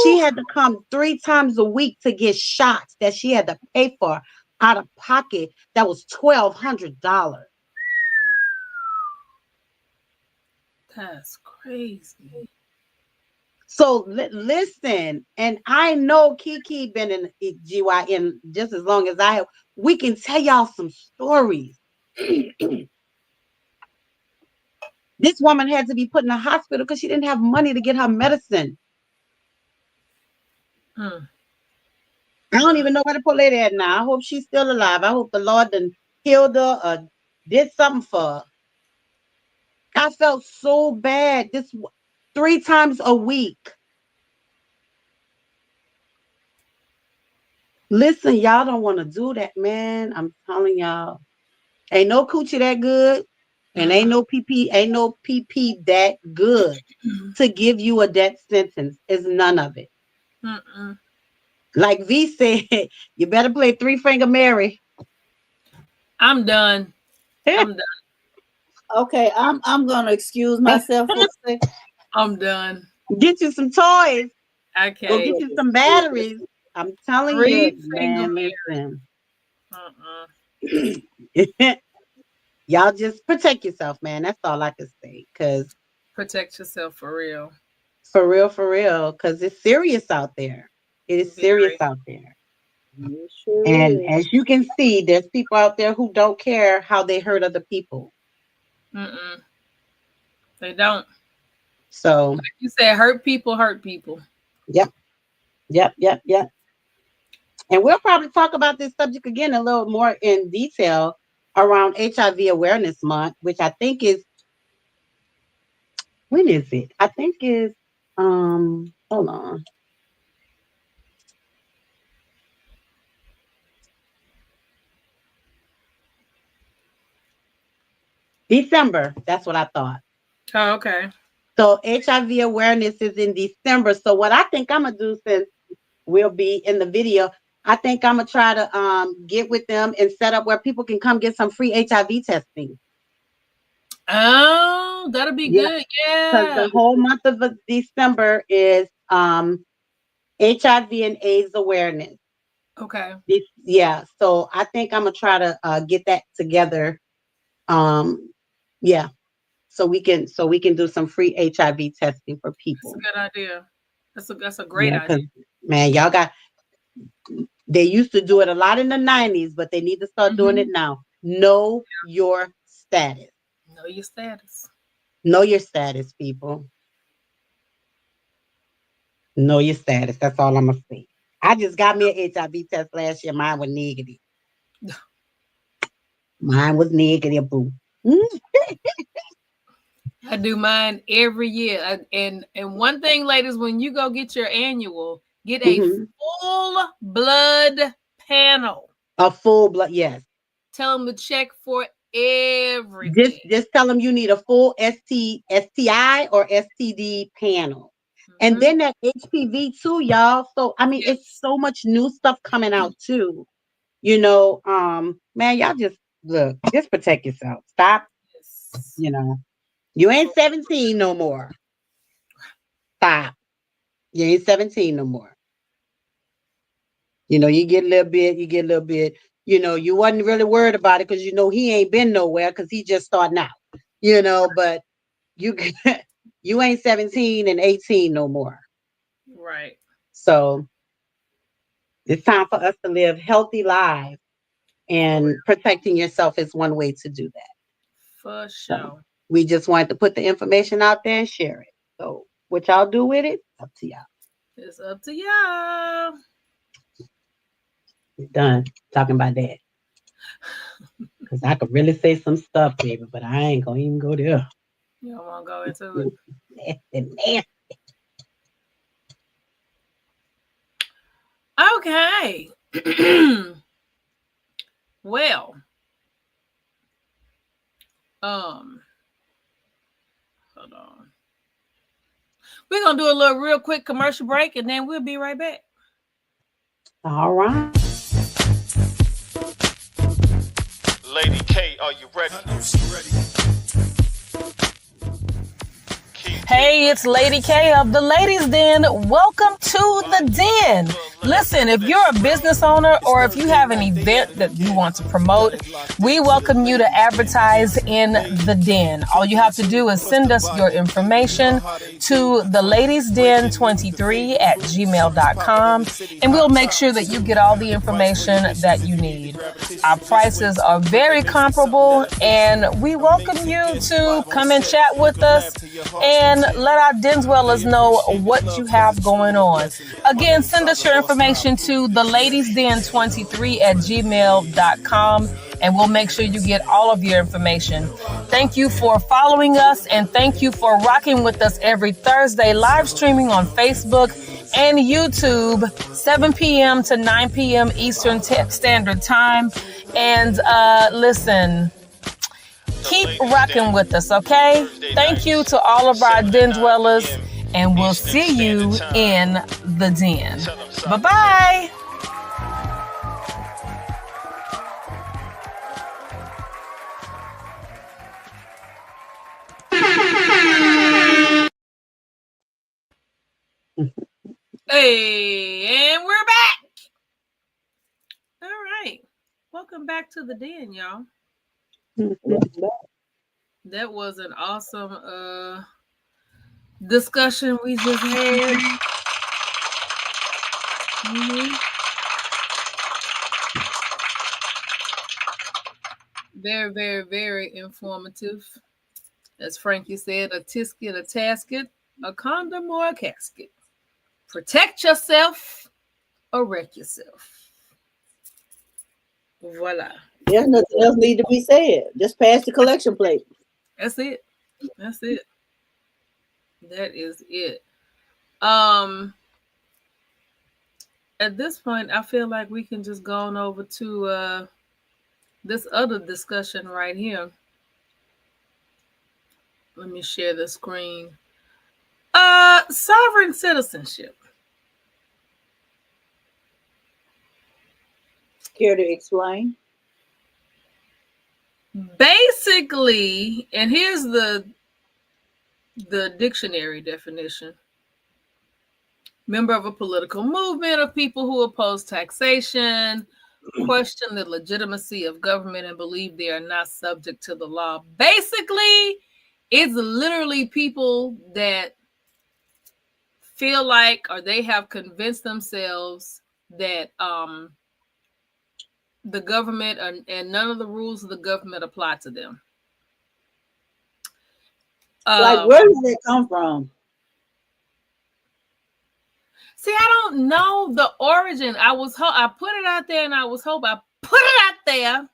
She Ooh. had to come 3 times a week to get shots that she had to pay for out of pocket. That was $1,200. That's crazy. So listen, and I know Kiki been in GYN just as long as I have. We can tell y'all some stories. This woman had to be put in a hospital because she didn't have money to get her medicine. I don't even know where the poor lady at now. I hope she's still alive. I hope the Lord done healed her or did something for her. I felt so bad. This 3 times a week. Listen, y'all don't want to do that, man. I'm telling y'all. Ain't no coochie that good. And ain't no PP that good to give you a death sentence. It's none of it. Like V said, you better play 3-Finger Mary. I'm done. I'm done. Okay, I'm gonna excuse myself for a second. I'm done. Get you some toys. Okay. Go get you some batteries. I'm telling you, 3-Finger man, listen. Y'all just protect yourself, man. That's all I can say. Cause protect yourself for real. For real. Cause it's serious out there. It is serious out there. Sure and is. as you can see, there's people out there who don't care how they hurt other people. They don't. So like you said, hurt people hurt people. Yep. And we'll probably talk about this subject again a little more in detail around HIV Awareness Month, which I think is, when is it? I think is, hold on. December. That's what I thought. Oh, okay. So HIV awareness is in December. So what I think I'm gonna do, since we'll be in the video, I think I'm gonna try to get with them and set up where people can come get some free HIV testing. Oh, that'll be good. Yeah. Because the whole month of December is HIV and AIDS awareness. Okay. So I think I'm gonna try to get that together. So we can do some free HIV testing for people. That's a good idea. That's a great idea. Man, they used to do it a lot in the 90s, but they need to start doing it now. Know your status. Know your status. Know your status, people. Know your status. That's all I'm gonna say. I just got me an HIV test last year. Mine was negative. Boo. I do mine every year. And one thing, ladies, when you go get your annual, get a full blood panel. A full blood, yes. Tell them to check for everything. Just tell them you need a full STI or STD panel. And then that HPV too, y'all. So I mean, it's so much new stuff coming out too. You know, man, y'all just protect yourself. Stop. You know, you ain't 17 no more. Stop. You ain't 17 no more. You know, you get a little bit. You know, you wasn't really worried about it because you know he ain't been nowhere because he just starting out. You know, but you ain't 17 and 18 no more. Right. So it's time for us to live healthy lives, and protecting yourself is one way to do that. For sure. So we just wanted to put the information out there and share it. So what y'all do with it, up to y'all. It's up to y'all. We're done talking about that. Because I could really say some stuff, baby, but I ain't going to even go there. You don't want to go into it. Nasty. Okay. Well, hold on. We're gonna do a little real quick commercial break, and then we'll be right back. All right. Lady K, are you ready? I know she ready. Hey, it's Lady K of the Ladies Den. Welcome to the Den. Listen, if you're a business owner or if you have an event that you want to promote, we welcome you to advertise in the Den. All you have to do is send us your information to theladiesden23@gmail.com, and we'll make sure that you get all the information that you need. Our prices are very comparable, and we welcome you to come and chat with us and let our Den dwellers know what you have going on. Again, send us your information to theladiesden23@gmail.com, and we'll make sure you get all of your information. Thank you for following us, and thank you for rocking with us every Thursday, live streaming on Facebook and YouTube, 7 p.m. to 9 p.m. Eastern Standard Time. And listen, keep rocking with us, okay? Thank you to all of our Den dwellers, and we'll see you in the Den. Bye-bye. Hey, and we're back. All right. Welcome back to the Den, y'all. That was an awesome discussion we just had. Very, very, very informative. As Frankie said, a tisket, a tasket, a condom, or a casket. Protect yourself or wreck yourself. Voila. Yeah, nothing else need to be said. Just pass the collection plate. That's it. That's it. That is it. At this point, I feel like we can just go on over to this other discussion right here. Let me share the screen. Sovereign citizenship. Care to explain? Basically, and here's the dictionary definition. Member of a political movement of people who oppose taxation, question the legitimacy of government, and believe they are not subject to the law. Basically, it's literally people that feel like, or they have convinced themselves that the government and none of the rules of the government apply to them. Like, where did it come from? See, I don't know the origin. I put it out there, and I put it out there,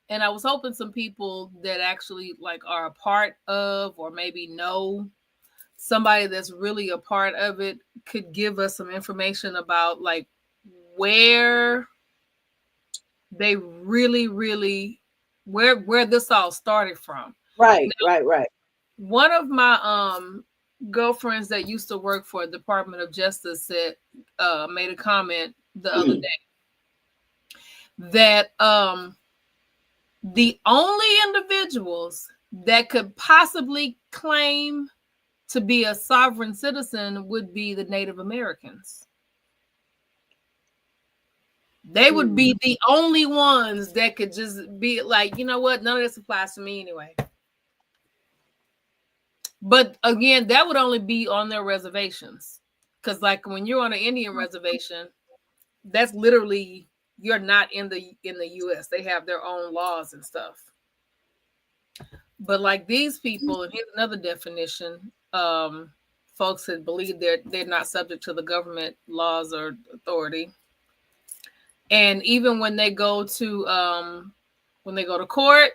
and I was hoping some people that actually like are a part of, or maybe know somebody that's really a part of it, could give us some information about like where they really where this all started from. Right, now, right. One of my girlfriends that used to work for the Department of Justice said made a comment the other day that the only individuals that could possibly claim to be a sovereign citizen would be the Native Americans. They would be the only ones that could just be like, you know what, none of this applies to me anyway. But again, that would only be on their reservations. Because like when you're on an Indian reservation, that's literally, you're not in the US. They have their own laws and stuff. But like these people, and here's another definition, folks that believe they're not subject to the government laws or authority. And even when they go to court,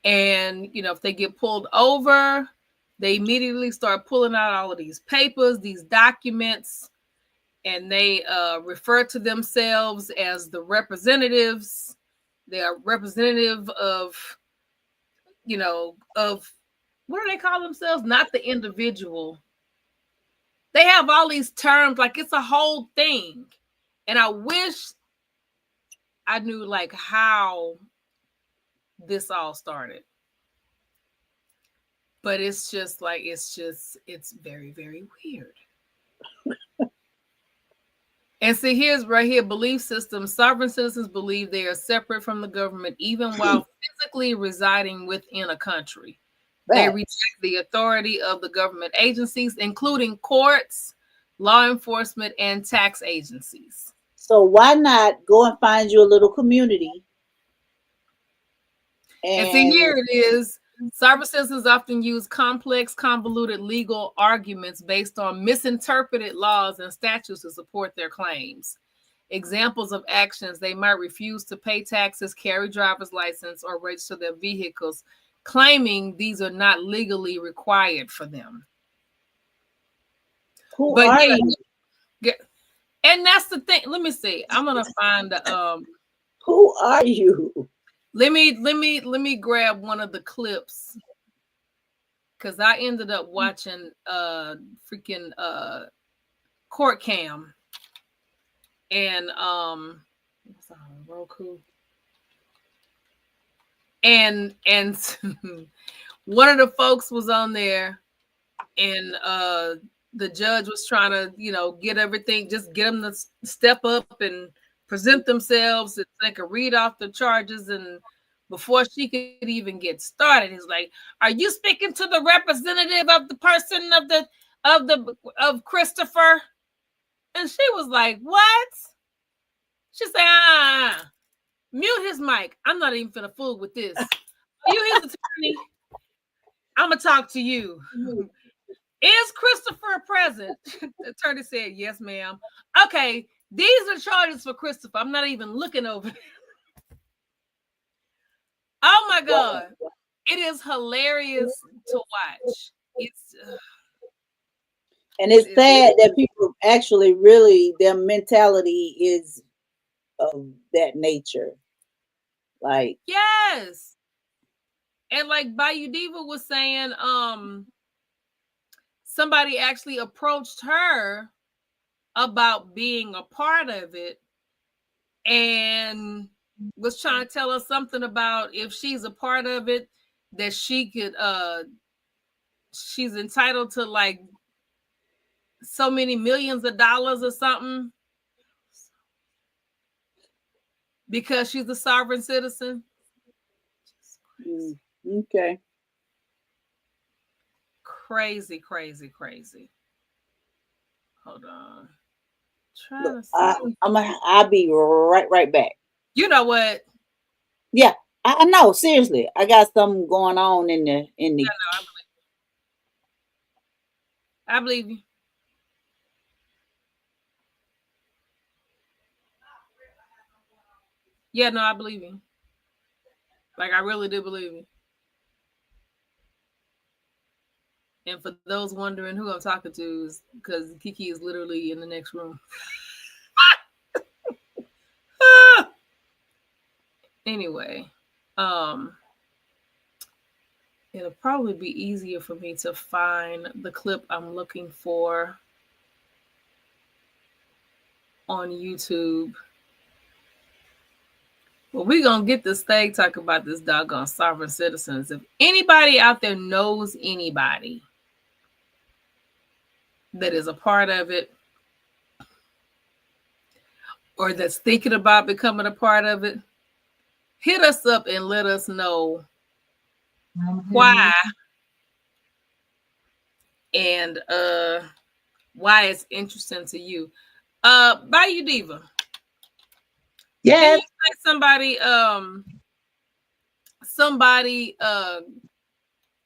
and you know, if they get pulled over, they immediately start pulling out all of these papers, these documents, and they refer to themselves as the representatives. They are representative of, you know, of, what do they call themselves? Not the individual. They have all these terms, like it's a whole thing. And I wish I knew like how this all started. But it's just like, it's very, very weird. And see, here's right here, belief systems. Sovereign citizens believe they are separate from the government, even while physically residing within a country. They Right. reject the authority of the government agencies, including courts, law enforcement, and tax agencies. So why not go and find you a little community And see, and here it is. Sovereign citizens often use complex, convoluted legal arguments based on misinterpreted laws and statutes to support their claims. Examples of actions: they might refuse to pay taxes, carry driver's license, or register their vehicles, claiming these are not legally required for them. who But are yeah, you? and that's the thing. Let me see. I'm gonna find the Who are you? let me grab one of the clips because I ended up watching freaking court cam and what's that on Roku, and one of the folks was on there, and the judge was trying to, get everything, just get them to step up and present themselves and they could read off the charges. And before she could even get started, he's like, "Are you speaking to the representative of the person of Christopher?" And she was like, "What?" She said, mute his mic. I'm not even finna fool with this. Are you his attorney? I'm gonna talk to you. Is Christopher present? The attorney said, "Yes, ma'am." Okay, these are charges for Christopher. I'm not even looking over. Oh my God. It is hilarious to watch. And it's sad that people actually really their mentality is of that nature. Like, yes. And like Bayou Diva was saying, somebody actually approached her about being a part of it and was trying to tell us something about if she's a part of it, that she could she's entitled to like so many millions of dollars or something because she's a sovereign citizen. okay. Crazy. Hold on. Look, I'll be right back. You know what? Yeah, I know. Seriously, I got something going on in the. Yeah, no, I believe you. Yeah, no, I believe you. Like, I really do believe you. And for those wondering who I'm talking to, is because Kiki is literally in the next room. Anyway, it'll probably be easier for me to find the clip I'm looking for on YouTube. Well, we're going to get this thing talk about this doggone sovereign citizens. If anybody out there knows anybody that is a part of it or that's thinking about becoming a part of it, hit us up and let us know why and why it's interesting to you. Bayou Diva. Yes. Somebody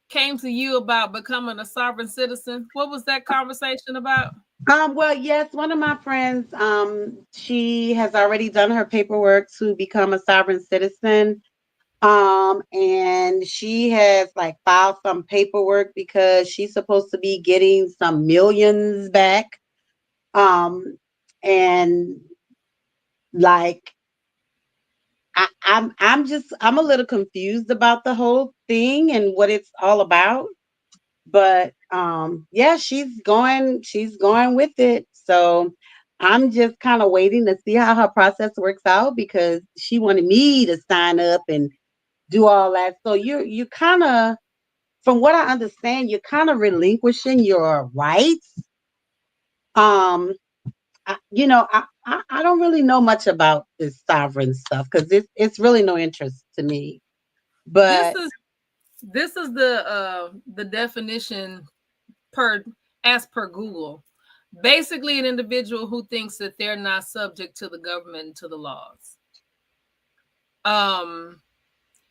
came to you about becoming a sovereign citizen. What was that conversation about? Well, yes, one of my friends, she has already done her paperwork to become a sovereign citizen. And she has like filed some paperwork because she's supposed to be getting some millions back. And like I'm a little confused about the whole thing and what it's all about. But yeah, she's going with it. So I'm just kind of waiting to see how her process works out because she wanted me to sign up and do all that. So you kind of, from what I understand, you're kind of relinquishing your rights. I don't really know much about this sovereign stuff because it's really no interest to me. But this is the definition as per Google. Basically, an individual who thinks that they're not subject to the government and to the laws. And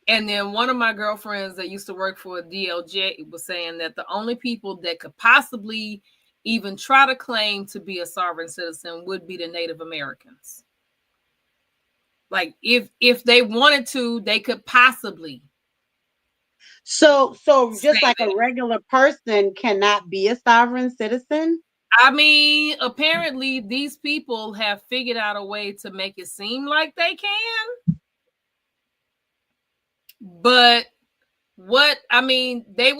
then one of my girlfriends that used to work for DLJ was saying that the only people that could possibly even try to claim to be a sovereign citizen would be the Native Americans. Like if they wanted to, they could possibly. So just like a regular person cannot be a sovereign citizen? I mean, apparently these people have figured out a way to make it seem like they can. But they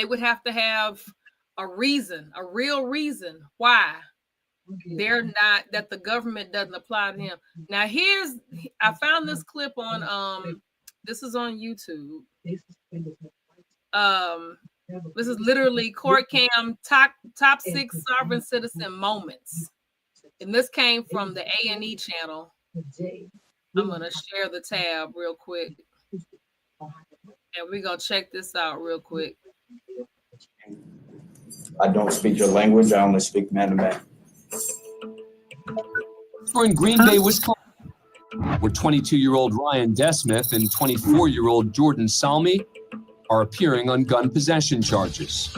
would have to have a reason, a real reason why they're not, that the government doesn't apply to them. Now I found this clip on this is on YouTube. This is literally Court Cam top 6 sovereign citizen moments. And this came from the A&E channel. I'm gonna share the tab real quick. And we're gonna check this out real quick. I don't speak your language, I only speak man to man. We're in Green Bay, Wisconsin, where 22-year-old Ryan Desmith and 24-year-old Jordan Salmi are appearing on gun possession charges.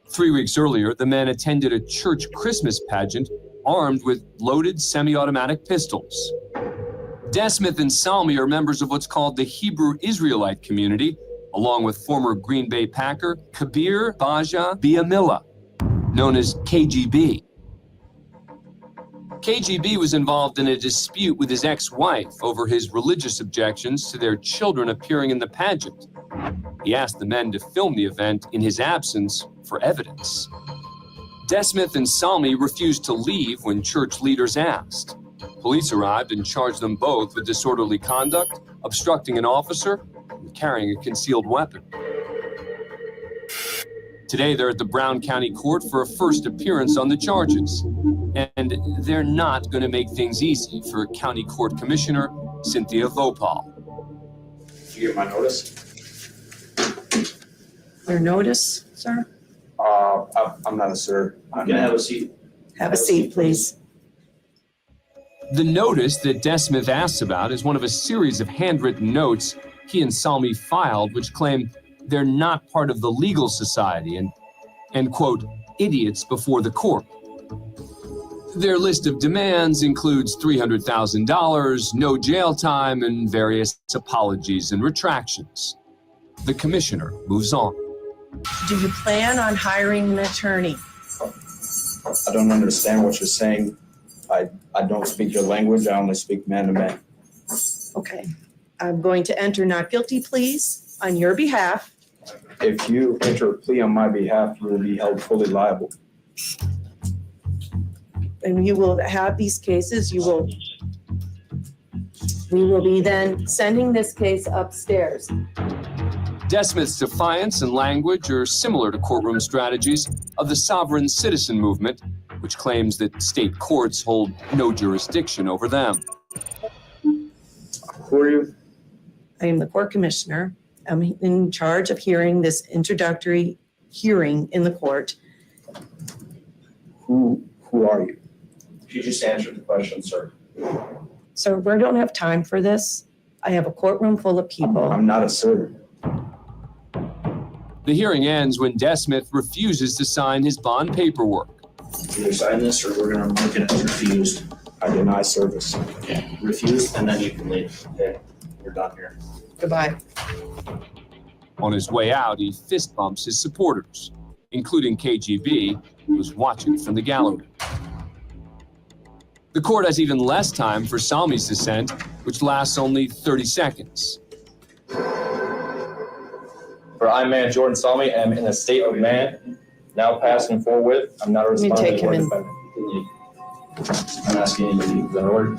3 weeks earlier, the men attended a church Christmas pageant armed with loaded semi-automatic pistols. Desmith and Salmi are members of what's called the Hebrew Israelite community, along with former Green Bay Packer Kabir Baja Biamila, known as KGB. KGB was involved in a dispute with his ex-wife over his religious objections to their children appearing in the pageant. He asked the men to film the event in his absence for evidence. Desmith and Salmi refused to leave when church leaders asked. Police arrived and charged them both with disorderly conduct, obstructing an officer, and carrying a concealed weapon. Today, they're at the Brown County Court for a first appearance on the charges. And they're not going to make things easy for County Court Commissioner Cynthia Vopal. Did you get my notice? Your notice, sir? I'm not a sir. I'm gonna have a seat. Have a seat, please. The notice that Desmith asks about is one of a series of handwritten notes he and Salmi filed, which claim they're not part of the legal society and quote, idiots before the court. Their list of demands includes $300,000, no jail time, and various apologies and retractions. The commissioner moves on. Do you plan on hiring an attorney? I don't understand what you're saying. I don't speak your language, I only speak man to man. Okay. I'm going to enter not guilty pleas on your behalf. If you enter a plea on my behalf, you will be held fully liable. And you will have these cases. We will be then sending this case upstairs. Desmith's defiance and language are similar to courtroom strategies of the sovereign citizen movement, which claims that state courts hold no jurisdiction over them. Who are you? I am the court commissioner. I'm in charge of hearing this introductory hearing in the court. Who are you? You just answered the question, sir. So we don't have time for this. I have a courtroom full of people. I'm not a sir. The hearing ends when Desmith refuses to sign his bond paperwork. Either sign this or we're gonna mark it as refused. I deny service. Okay, refused, and then you can leave. Okay, we're done here. Goodbye. On his way out, he fist bumps his supporters, including KGB, who's watching from the gallery. The court has even less time for Salmi's dissent, which lasts only 30 seconds. For I, man Jordan Salmi, am in a state of man, now passing forward. I'm not a responsible for defendant. I'm asking you to leave the order.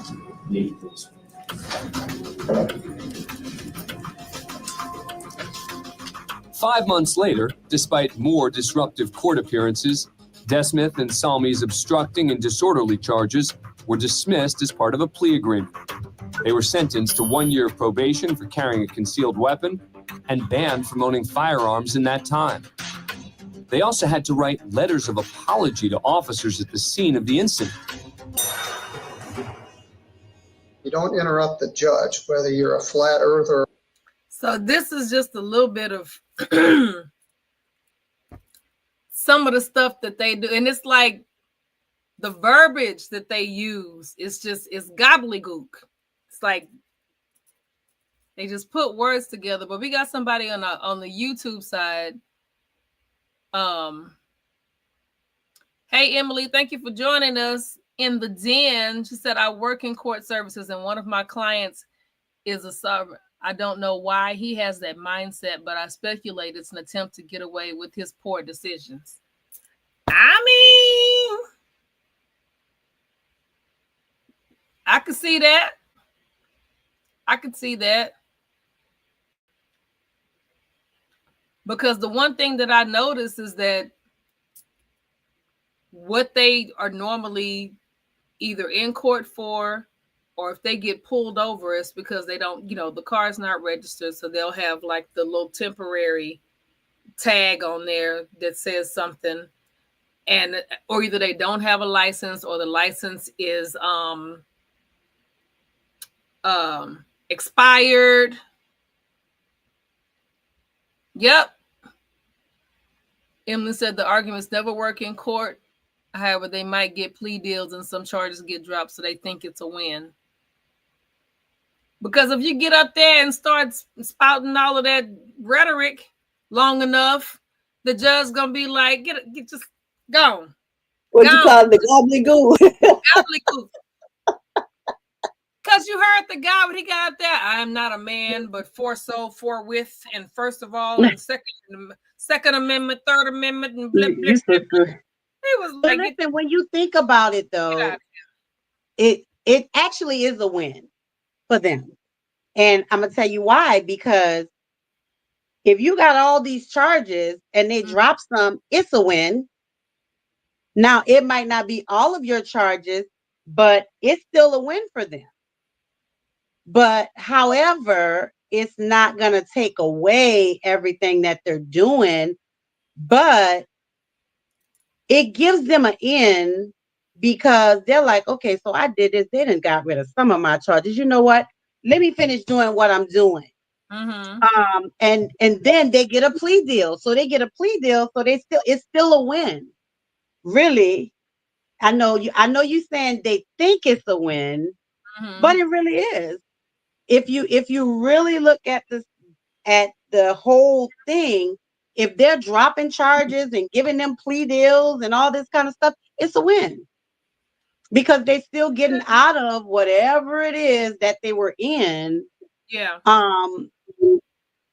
Leave, please. 5 months later, despite more disruptive court appearances, Desmith and Salmi's obstructing and disorderly charges were dismissed as part of a plea agreement. They were sentenced to 1 year of probation for carrying a concealed weapon and banned from owning firearms in that time. They also had to write letters of apology to officers at the scene of the incident. You don't interrupt the judge, whether you're a flat earther. So this is just a little bit of some of the stuff that they do. And it's like the verbiage that they use is just, it's gobbledygook. It's like they just put words together. But we got somebody on the YouTube side. Hey, Emily, thank you for joining us in the den. She said, I work in court services and one of my clients is a sovereign. I don't know why he has that mindset, but I speculate it's an attempt to get away with his poor decisions. I mean, I could see that. I could see that. Because the one thing that I noticed is that what they are normally either in court for, or if they get pulled over, it's because they don't, the car's not registered. So they'll have like the little temporary tag on there that says something. And or either they don't have a license or the license is expired. Yep. Emily said the arguments never work in court. However, they might get plea deals and some charges get dropped, so they think it's a win. Because if you get up there and start spouting all of that rhetoric long enough, the judge's gonna be like, get just gone. What you call it, the gobbledygook? Gobbledygook. Because you heard the guy when he got up there, I am not a man, but forthwith, and first of all, and second amendment, third amendment, and blip, blip, blip, blip. It was like, listen, when you think about it, though, it actually is a win for them. And I'm going to tell you why, because if you got all these charges and they drop some, it's a win. Now, it might not be all of your charges, but it's still a win for them. But however, it's not going to take away everything that they're doing, but it gives them an in because they're like, okay, so I did this. They done got rid of some of my charges. You know what? Let me finish doing what I'm doing. Mm-hmm. And then they get a plea deal. So they get a plea deal. So it's still a win. Really. I know you saying they think it's a win, but it really is. If you really look at the whole thing, if they're dropping charges and giving them plea deals and all this kind of stuff, it's a win. Because they're still getting out of whatever it is that they were in. Yeah. And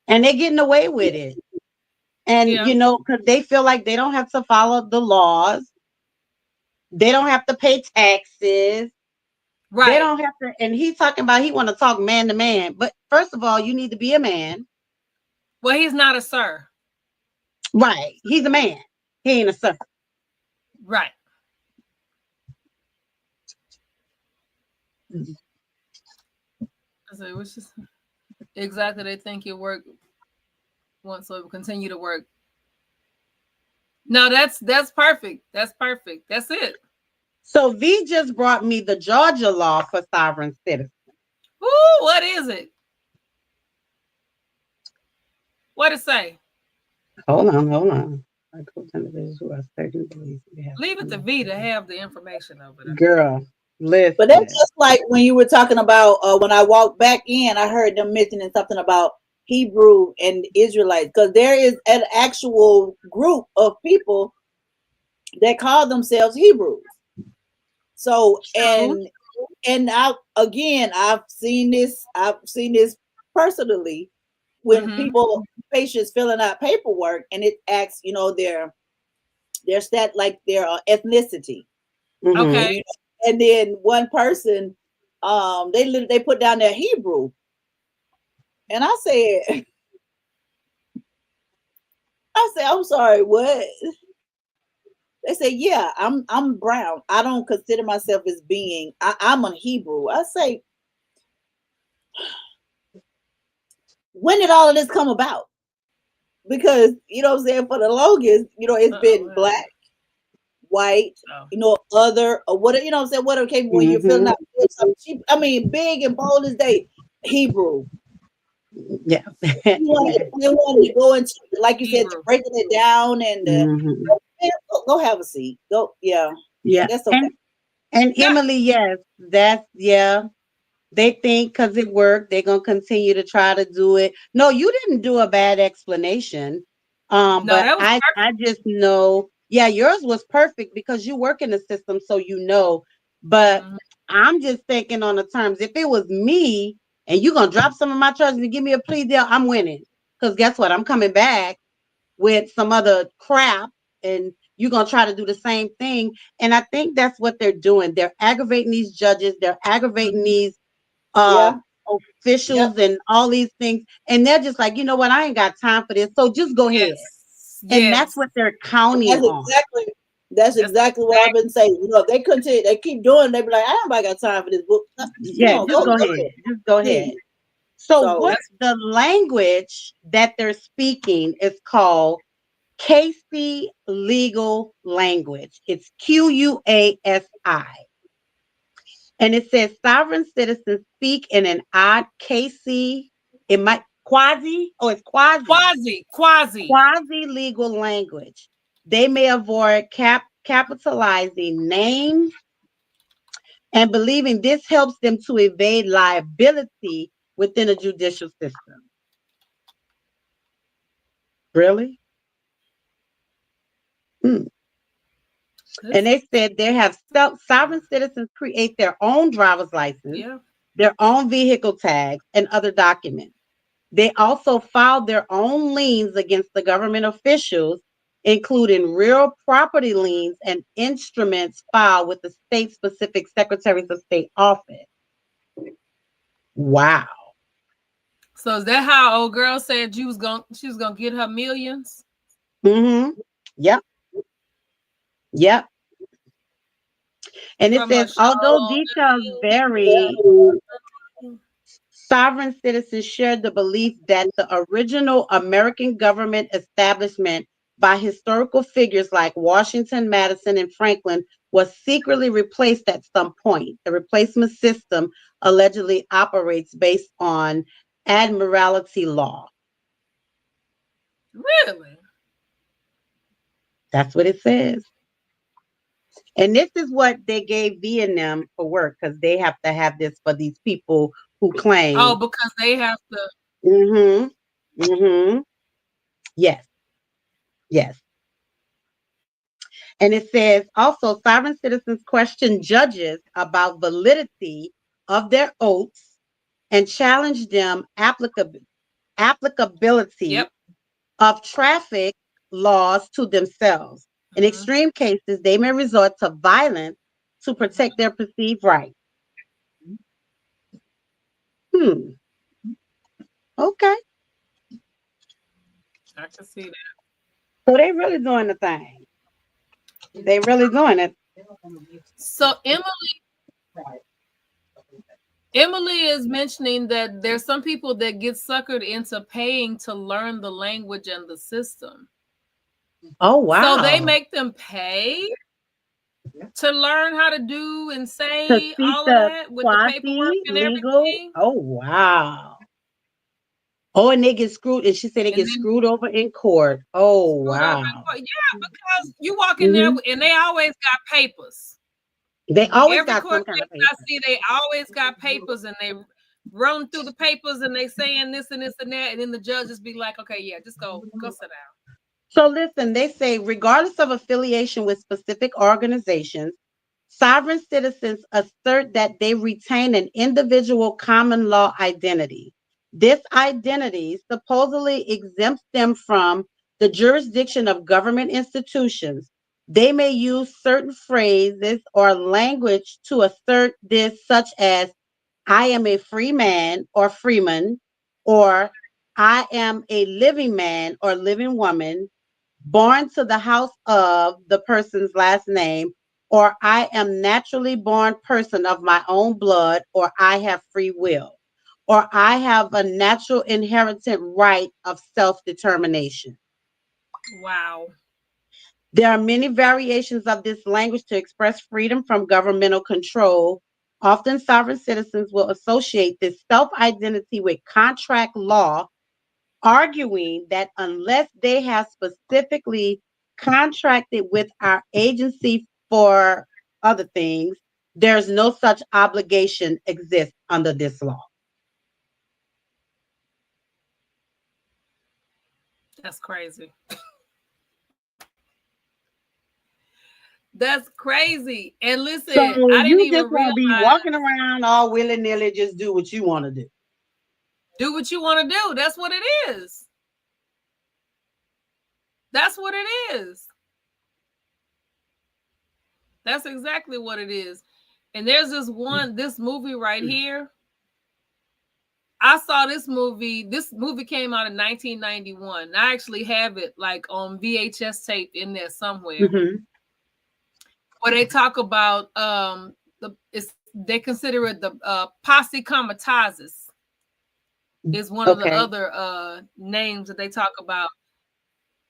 they're getting away with it. And because they feel like they don't have to follow the laws. They don't have to pay taxes. Right. They don't have to, and he's talking about he want to talk man to man. But first of all, you need to be a man. Well, he's not a sir. Right. He's a man. He ain't a sir. Right. So it's just exactly they think it worked once, so it will continue to work. No, that's perfect. That's perfect. That's it. So V just brought me the Georgia law for sovereign citizens. Ooh, what is it? What it say? Hold on. Leave it to V to have the information over there. Girl, listen. But that's just like when you were talking about when I walked back in, I heard them mentioning something about Hebrew and Israelites, because there is an actual group of people that call themselves Hebrews. So and I've seen this personally when people patients filling out paperwork and it asks, their stat, like their ethnicity. Okay. And then one person, they put down their Hebrew, and I said, I'm sorry, what? They say, yeah, I'm brown. I don't consider myself as being. I'm a Hebrew. I say, when did all of this come about? Because you know what I'm saying, for the longest, it's been black, white, other, or whatever, what I'm saying, whatever came when you're feeling out cheap. I mean, big and bold as day, Hebrew. Yeah. They wanted to go into, like you said, breaking it down and go have a seat. Go, yeah. That's okay. And Emily, yes, they think because it worked, they're gonna continue to try to do it. No, you didn't do a bad explanation. But I just know, yours was perfect because you work in the system, so you know. But I'm just thinking on the terms, if it was me and you're gonna drop some of my charges and give me a plea deal, I'm winning. Because guess what? I'm coming back with some other crap and you're going to try to do the same thing. And I think that's what they're doing. They're aggravating these judges. They're aggravating these officials and all these things. And they're just like, you know what? I ain't got time for this. So just go ahead. And that's what they're counting on. That's exactly what I've been saying. If they continue, they keep doing, they be like, I ain't got time for this book. Just go ahead. Just go ahead. So what the language that they're speaking is called Casey legal language. It's QUASI. And it says sovereign citizens speak in an odd Casey, it might quasi legal language. They may avoid capitalizing names and believing this helps them to evade liability within a judicial system. Really? And they said they have sovereign citizens create their own driver's license, their own vehicle tags, and other documents. They also filed their own liens against the government officials, including real property liens and instruments filed with the state-specific Secretaries of State office. Wow. So is that how old girl said she was gonna get her millions? Yep. And it says, although details vary, sovereign citizens shared the belief that the original American government establishment by historical figures like Washington, Madison, and Franklin was secretly replaced at some point. The replacement system allegedly operates based on admiralty law. Really? That's what it says. And this is what they gave V and them for work, because they have to have this for these people who claim. Oh, because they have to. Yes. And it says also sovereign citizens question judges about validity of their oaths and challenge them applicability of traffic laws to themselves. In extreme cases, they may resort to violence to protect their perceived rights. Okay. I can see that. So they really doing the thing. They really doing it. So Emily is mentioning that there's some people that get suckered into paying to learn the language and the system. Oh, wow. So they make them pay to learn how to do and say all of that with the paperwork and everything. Oh, wow. Oh, and they get screwed. And she said they get screwed over in court. Oh, wow. Yeah, because you walk in there and they always got papers. They always got some kind of paper. I see they always got papers and they run through the papers and they saying this and this and that. And then the judges be like, okay, yeah, just go sit down. So listen, they say, regardless of affiliation with specific organizations, sovereign citizens assert that they retain an individual common law identity. This identity supposedly exempts them from the jurisdiction of government institutions. They may use certain phrases or language to assert this, such as, I am a free man or freeman, or I am a living man or living woman. born to the house of the person's last name, or I am naturally born person of my own blood, or I have free will, or I have a natural inherited right of self-determination. Wow. There are many variations of this language to express freedom from governmental control. Often sovereign citizens will associate this self-identity with contract law, arguing that unless they have specifically contracted with our agency for other things, there's no such obligation exists under this law. That's crazy. That's crazy. And listen, So I didn't you even just want to be realize. walking around all willy-nilly, just do what you want to do. Do what you want to do. That's what it is. That's what it is. That's exactly what it is. And there's this movie right here. I saw this movie. This movie came out in 1991. I actually have it like on VHS tape in there somewhere. Mm-hmm. Where they talk about they consider it the posse comitatus is one of the other names that they talk about.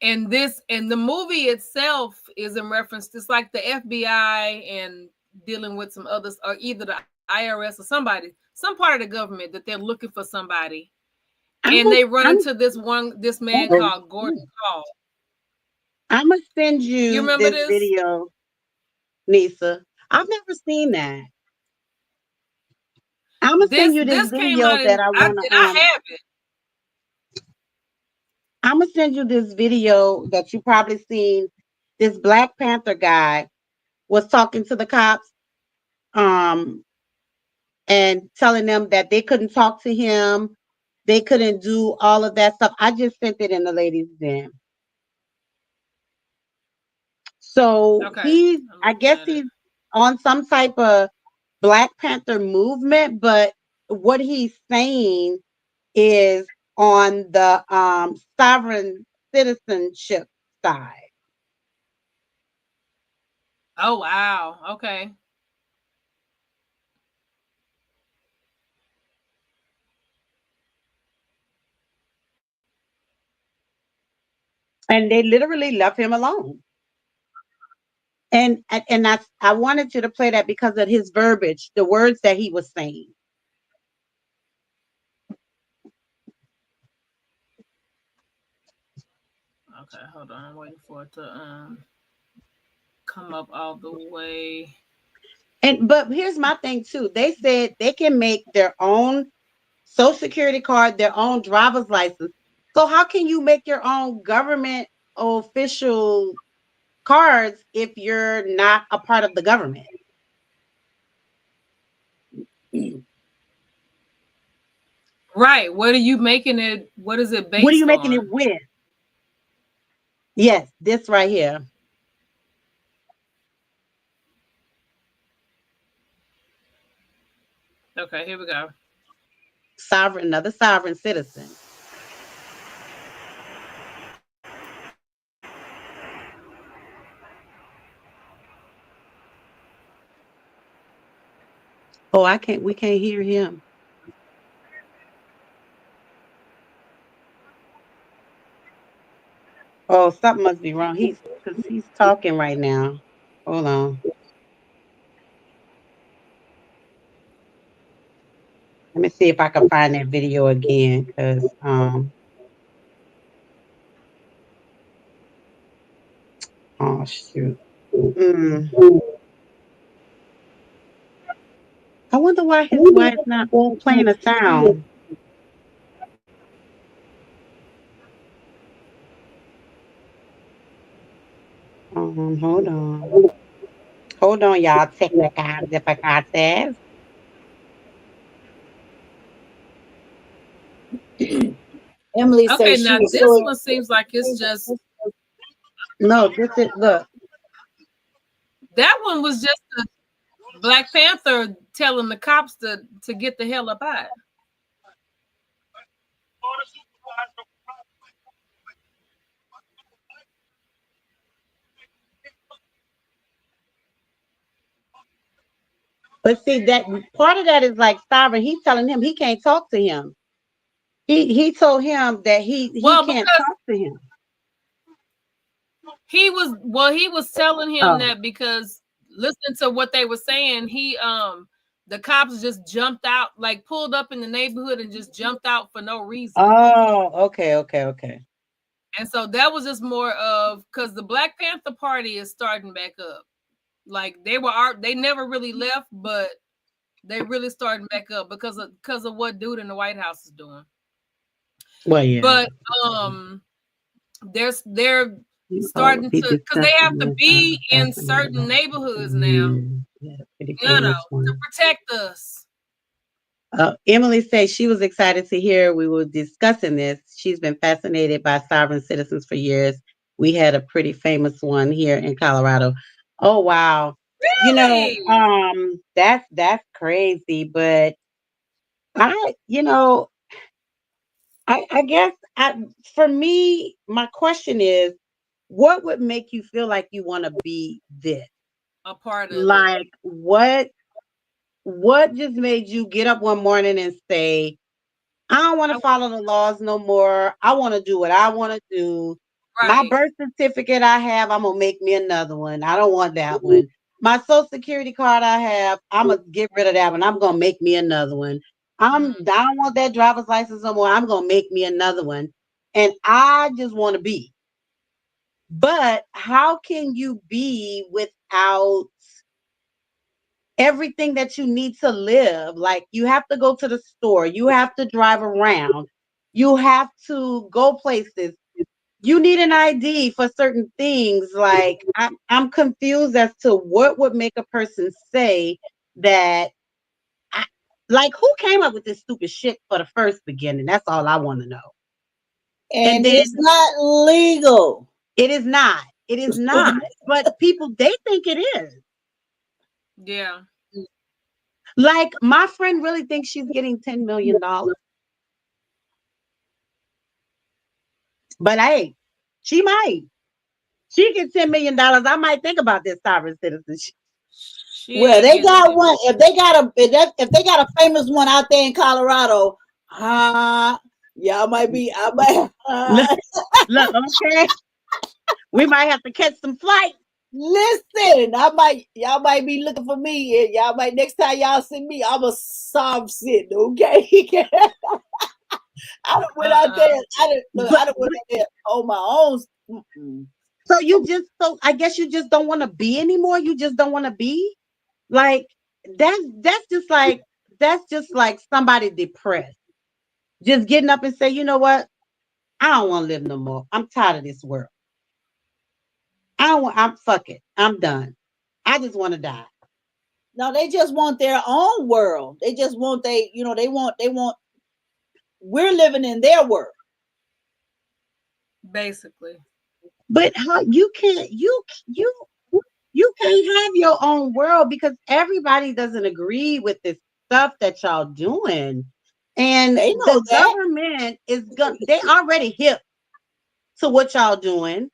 And the movie itself is in reference to, it's like the FBI and dealing with some others, or either the IRS or somebody, some part of the government that they're looking for somebody. And they run into this man called Gordon Call. I'm going to send you remember this video, Nisa. I've never seen that. I'm going to send you this video that I want to. I have it. I'm going to send you this video that you probably seen. This Black Panther guy was talking to the cops and telling them that they couldn't talk to him. They couldn't do all of that stuff. I just sent it in the ladies' den. So I guess he's on some type of Black Panther movement, but what he's saying is on the sovereign citizenship side. Oh, wow. Okay. And they literally left him alone. And that's, I wanted you to play that because of his verbiage, the words that he was saying. Okay, hold on. I'm waiting for it to come up all the way. But here's my thing too. They said they can make their own Social Security card, their own driver's license. So how can you make your own government official cards if you're not a part of the government? Right. What are you making it? What is it based on? What are you making it with? Yes, this right here. Okay, here we go. Sovereign, another sovereign citizen. Oh, we can't hear him. Oh, something must be wrong. Because he's talking right now. Hold on. Let me see if I can find that video again. Because oh shoot. I wonder why his wife's not playing a sound. Hold on. Hold on, y'all. Technical difficulties. Emily Okay, says now she this one seems like it's just. No, this is, look. That one was just a Black Panther telling the cops to get the hell up out. But see, that part of that is like Sovereign. He's telling him he can't talk to him. He told him that he Well, can't because talk to him. he was telling him Oh. that because listening to what they were saying, the cops just jumped out, like pulled up in the neighborhood and just jumped out for no reason. Oh, okay. And so that was just more of because the Black Panther Party is starting back up. Like they never really left, but they really starting back up because of what dude in the White House is doing. Well, yeah. But they're starting to, because they have to be in certain neighborhoods now, to protect us. Emily said she was excited to hear we were discussing this. She's been fascinated by sovereign citizens for years. We had a pretty famous one here in Colorado. Oh wow. Really? That's crazy, but I guess for me, my question is, what would make you feel like you want to be this? A part of like it. What just made you get up one morning and say, I don't want to follow the laws no more. I want to do what I want to do. Right. My birth certificate I have, I'm going to make me another one. I don't want that one. My social security card I have, I'm going to get rid of that one. I'm going to make me another one. I don't want that driver's license no more. I'm going to make me another one. And I just want to be. But how can you be without everything that you need to live? Like, you have to go to the store, you have to drive around, you have to go places, you need an ID for certain things. Like, I'm confused as to what would make a person say that. Like, who came up with this stupid shit for the first beginning? That's all I want to know. And then, it's not legal. It is not. It is not. But people, they think it is. Yeah. Like, my friend really thinks she's getting $10 million. But hey, she might. She gets $10 million. I might think about this sovereign citizenship. Well, they got one. If they got a famous one out there in Colorado, y'all might be. Look, okay. We might have to catch some flight. Listen, y'all might be looking for me. Y'all might, next time y'all see me, I'm a sob sitting, okay? I went out there. I went out there on my own. So I guess you just don't want to be anymore. You just don't want to be like that's just like somebody depressed, just getting up and say, you know what? I don't want to live no more. I'm tired of this world. I'm fuck it. I'm done. I just want to die. No, they just want their own world. They just want they want we're living in their world. Basically. But how you can't have your own world because everybody doesn't agree with this stuff that y'all doing. And the government is they already hip to what y'all doing.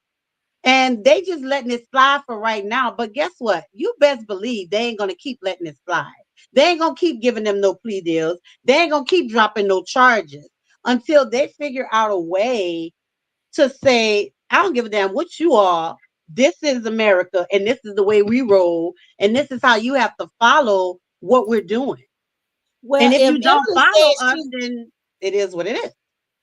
And they just letting it slide for right now. But guess what? You best believe they ain't going to keep letting it slide. They ain't going to keep giving them no plea deals. They ain't going to keep dropping no charges until they figure out a way to say, I don't give a damn what you are. This is America, and this is the way we roll, and this is how you have to follow what we're doing. Well, and if you don't follow us, then it is what it is.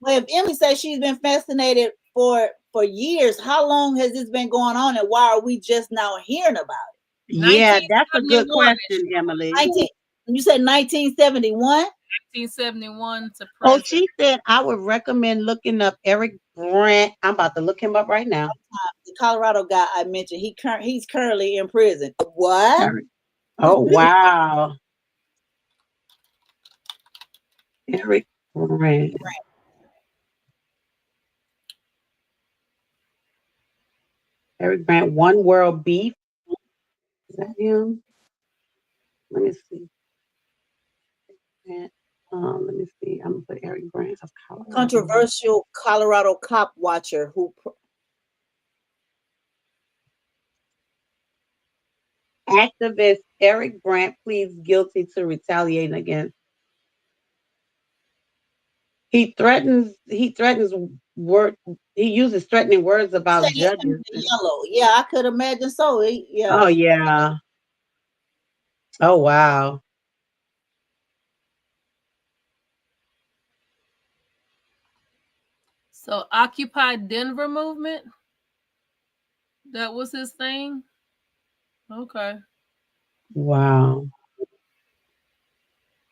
Well, if Emily says she's been fascinated for years, how long has this been going on, and why are we just now hearing about it? Yeah, that's a good question, Emily. You said 1971? 1971 to present. Oh, she said I would recommend looking up Eric Grant. I'm about to look him up right now. The Colorado guy I mentioned, he's currently in prison. What? Oh, wow. Eric Grant. Eric Grant, One World Beef. Is that him? Let me see. Let me see. I'm gonna put Eric Grant of Colorado. Controversial Colorado cop watcher who. Activist Eric Brandt pleads guilty to retaliating against. He uses threatening words about judges. Yellow. Yeah, I could imagine so. Yeah. Oh yeah. Oh wow. So Occupy Denver movement. That was his thing. Okay. Wow.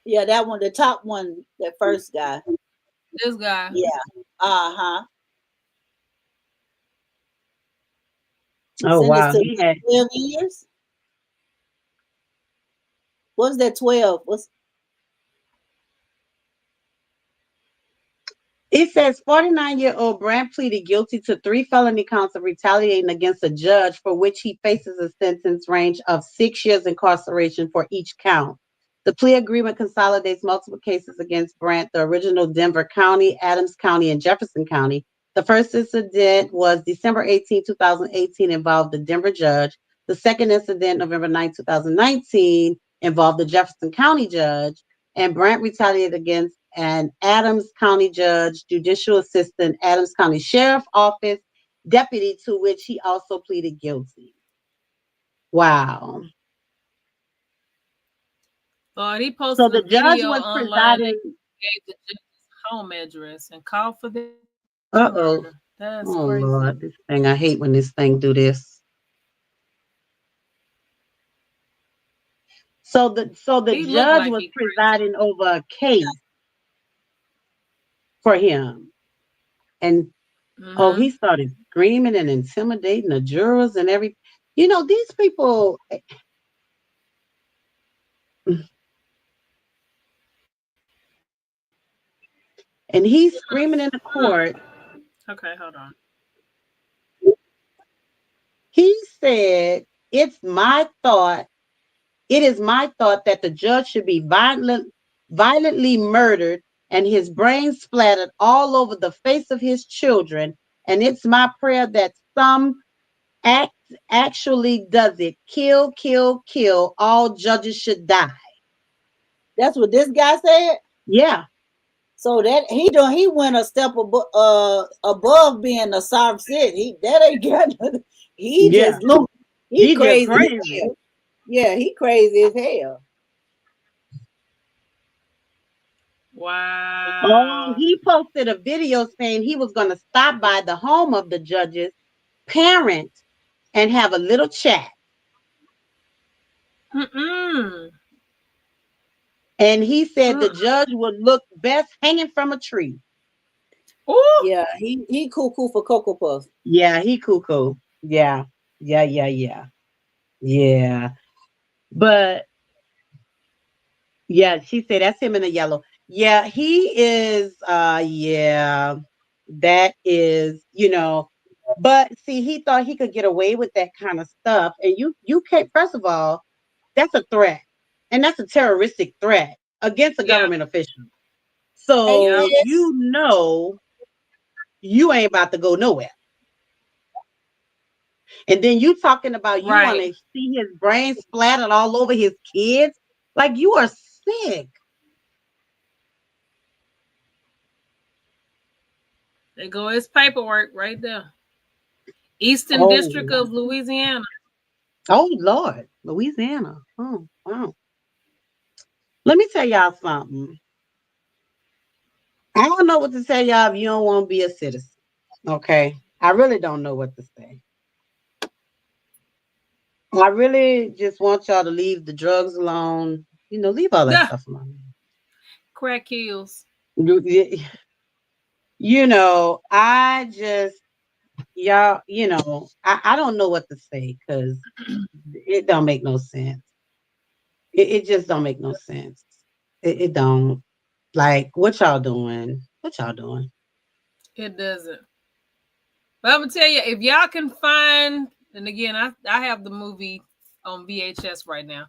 Yeah, that one, the top one, that first guy. This guy. Yeah. Uh-huh. Oh wow. Sentenced to He had 12 years. What's that 12? What's It says 49-year-old Brandt pleaded guilty to 3 felony counts of retaliating against a judge, for which he faces a sentence range of 6 years incarceration for each count. The plea agreement consolidates multiple cases against Brandt, the original Denver County, Adams County, and Jefferson County. The first incident was December 18, 2018, involved the Denver judge. The second incident, November 9, 2019, involved the Jefferson County judge. And Brandt retaliated against an Adams County judge, judicial assistant, Adams County Sheriff Office deputy, to which he also pleaded guilty. Wow. He posted So the a judge video was online that presiding. gave the judge's home address and called for the Uh-oh. murder. That's Oh crazy. Lord, this thing. I hate when this thing do this. So the He looked judge like was he crazy. presiding over a case for him. And oh, he started screaming and intimidating the jurors and everything. You know, these people. And he's screaming in the court. Okay, hold on. He said, It is my thought that the judge should be violently murdered and his brains splattered all over the face of his children. And it's my prayer that some actually does it. Kill, kill, kill. All judges should die. That's what this guy said? Yeah. So that he went a step above being a sovereign city. That ain't got nothing. He just look. He crazy. Just crazy. Yeah, he crazy as hell. Wow. Oh, he posted a video saying he was going to stop by the home of the judge's parent and have a little chat. And he said the judge would look best hanging from a tree. Ooh. Yeah, he cool for Cocoa Puffs. Yeah, he cool. Yeah. But yeah, she said that's him in the yellow. Yeah, he is yeah, that is, but see, he thought he could get away with that kind of stuff. And you can't, first of all, that's a threat. And that's a terroristic threat against a government official. So you ain't about to go nowhere. And then you talking about you want to see his brain splattered all over his kids? Like, you are sick. There go his paperwork right there. Eastern District of Louisiana. Oh, Lord. Louisiana. Oh, wow. Let me tell y'all something. I don't know what to tell y'all if you don't want to be a citizen. Okay? I really don't know what to say. I really just want y'all to leave the drugs alone. Leave all that stuff alone. Crack kills. I just, y'all, I don't know what to say because it don't make no sense. It just don't make no sense. It don't. Like, what y'all doing? It doesn't. But I'm gonna tell you, if y'all can find, and again, I have the movie on VHS right now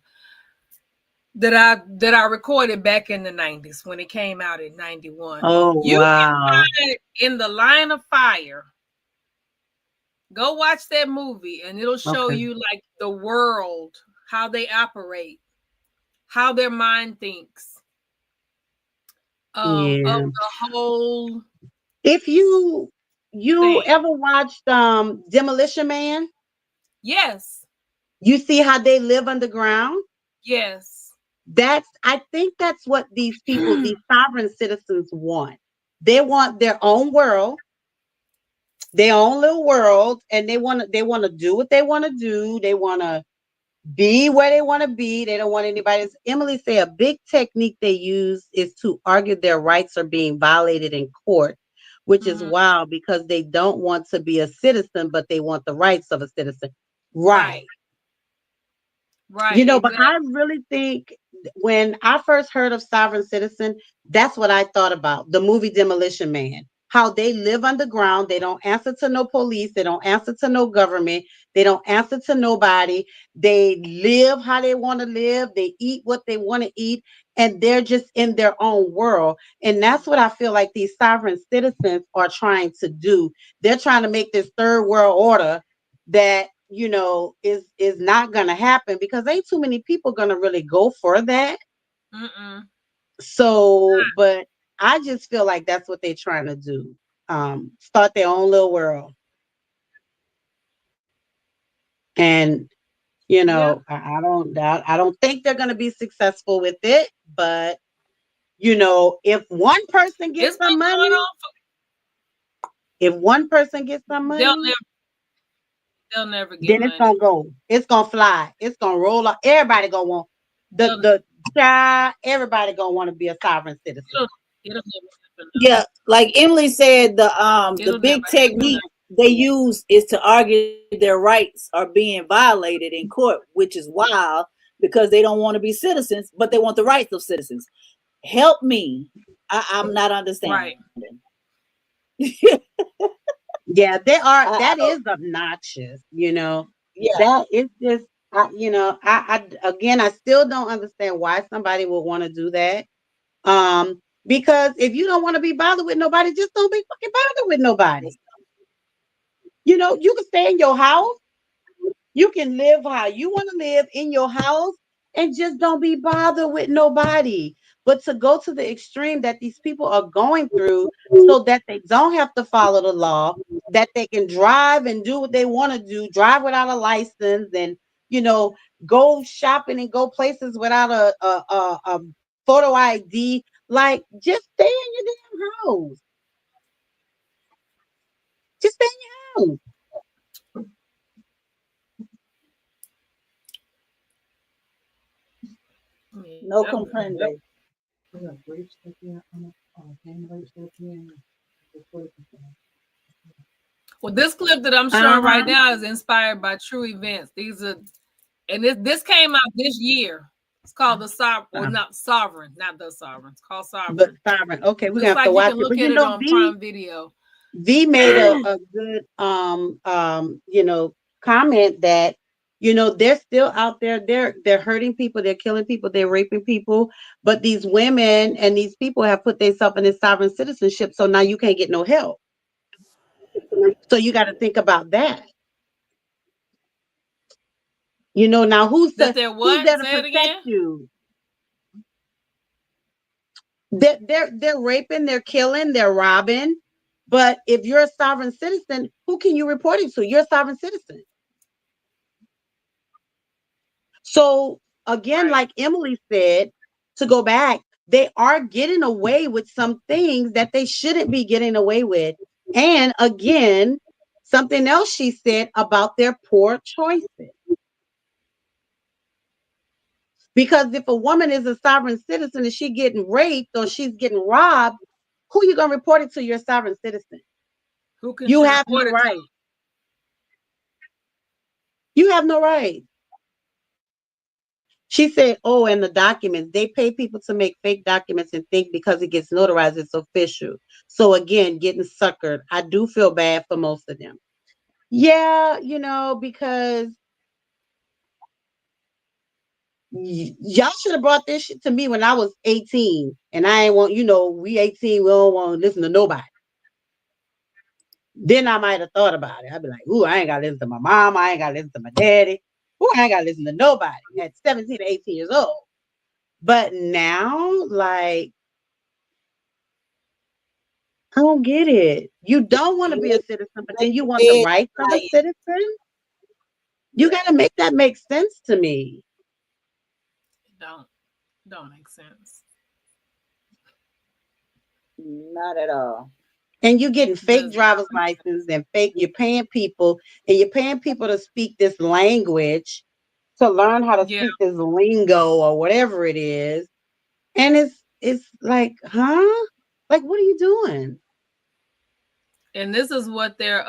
that I recorded back in the 90s when it came out in 91. Oh, you wow. can find it In the Line of Fire. Go watch that movie and it'll show you like the world how they operate, how their mind thinks, of the whole. If you thing. ever watched Demolition Man, Yes. you see how they live underground. Yes. I think that's what these people, these sovereign citizens want. They want their own world, their own little world, and they want to do what they want to do. They want to be where they want to be. They don't want anybody. Emily said a big technique they use is to argue their rights are being violated in court, which is wild because they don't want to be a citizen, but they want the rights of a citizen. Right. Right. You know, but I really think when I first heard of sovereign citizen, that's what I thought about. The movie Demolition Man. How they live underground. They don't answer to no police. They don't answer to no government. They don't answer to nobody. They live how they want to live. They eat what they want to eat. And they're just in their own world. And that's what I feel like these sovereign citizens are trying to do. They're trying to make this third world order that is not gonna happen because ain't too many people gonna really go for that. So, but I just feel like that's what they're trying to do. Start their own little world. And I don't think they're gonna be successful with it, but if one person gets some money, they'll never get then money. it's gonna go. It's gonna fly. It's gonna roll up. Everybody gonna want the child. Everybody gonna want to be a sovereign citizen. Yeah, like Emily said, the big technique they use is to argue their rights are being violated in court, which is wild because they don't want to be citizens, but they want the rights of citizens. Help me. I'm not understanding. Yeah, they are. That is obnoxious. Yeah. That is just. I still don't understand why somebody would want to do that. Because if you don't want to be bothered with nobody, just don't be fucking bothered with nobody. You can stay in your house. You can live how you want to live in your house and just don't be bothered with nobody. But to go to the extreme that these people are going through so that they don't have to follow the law, that they can drive and do what they want to do, drive without a license and, go shopping and go places without a photo ID. Like, just stay in your damn house. Just stay in your house. No comprende. Well, this clip that I'm showing right now is inspired by true events. This came out this year. It's called the Sovereign, not Sovereign, not the Sovereign. It's called Sovereign. But Sovereign. Okay, we're gonna have to watch it. Look at it on Prime Video. V made a good comment that they're still out there. They're hurting people, they're killing people, they're raping people. But these women and these people have put themselves in this sovereign citizenship, so now you can't get no help. So you got to think about that. Now who's there to protect you? They're raping, they're killing, they're robbing. But if you're a sovereign citizen, who can you report it to? You're a sovereign citizen. So again, like Emily said, to go back, they are getting away with some things that they shouldn't be getting away with. And again, something else she said about their poor choices. Because if a woman is a sovereign citizen and she's getting raped or she's getting robbed, who are you going to report it to? Your sovereign citizen. You have no right. You have no right. She said, oh, and the documents, they pay people to make fake documents and think because it gets notarized, it's official. So again, getting suckered. I do feel bad for most of them. Yeah, because y'all should have brought this shit to me when I was 18. And I ain't want, we 18, we don't want to listen to nobody. Then I might have thought about it. I'd be like, ooh, I ain't got to listen to my mom. I ain't got to listen to my daddy. I ain't gotta listen to nobody at 17 to 18 years old. But now, like, I don't get it. You don't want to be a citizen, but then you want the rights of a citizen? You gotta make that make sense to me. Don't make sense. Not at all. And you're getting fake driver's license and you're paying people to speak this language, to learn how to speak this lingo or whatever it is. And it's like, huh? Like, what are you doing? And this is what their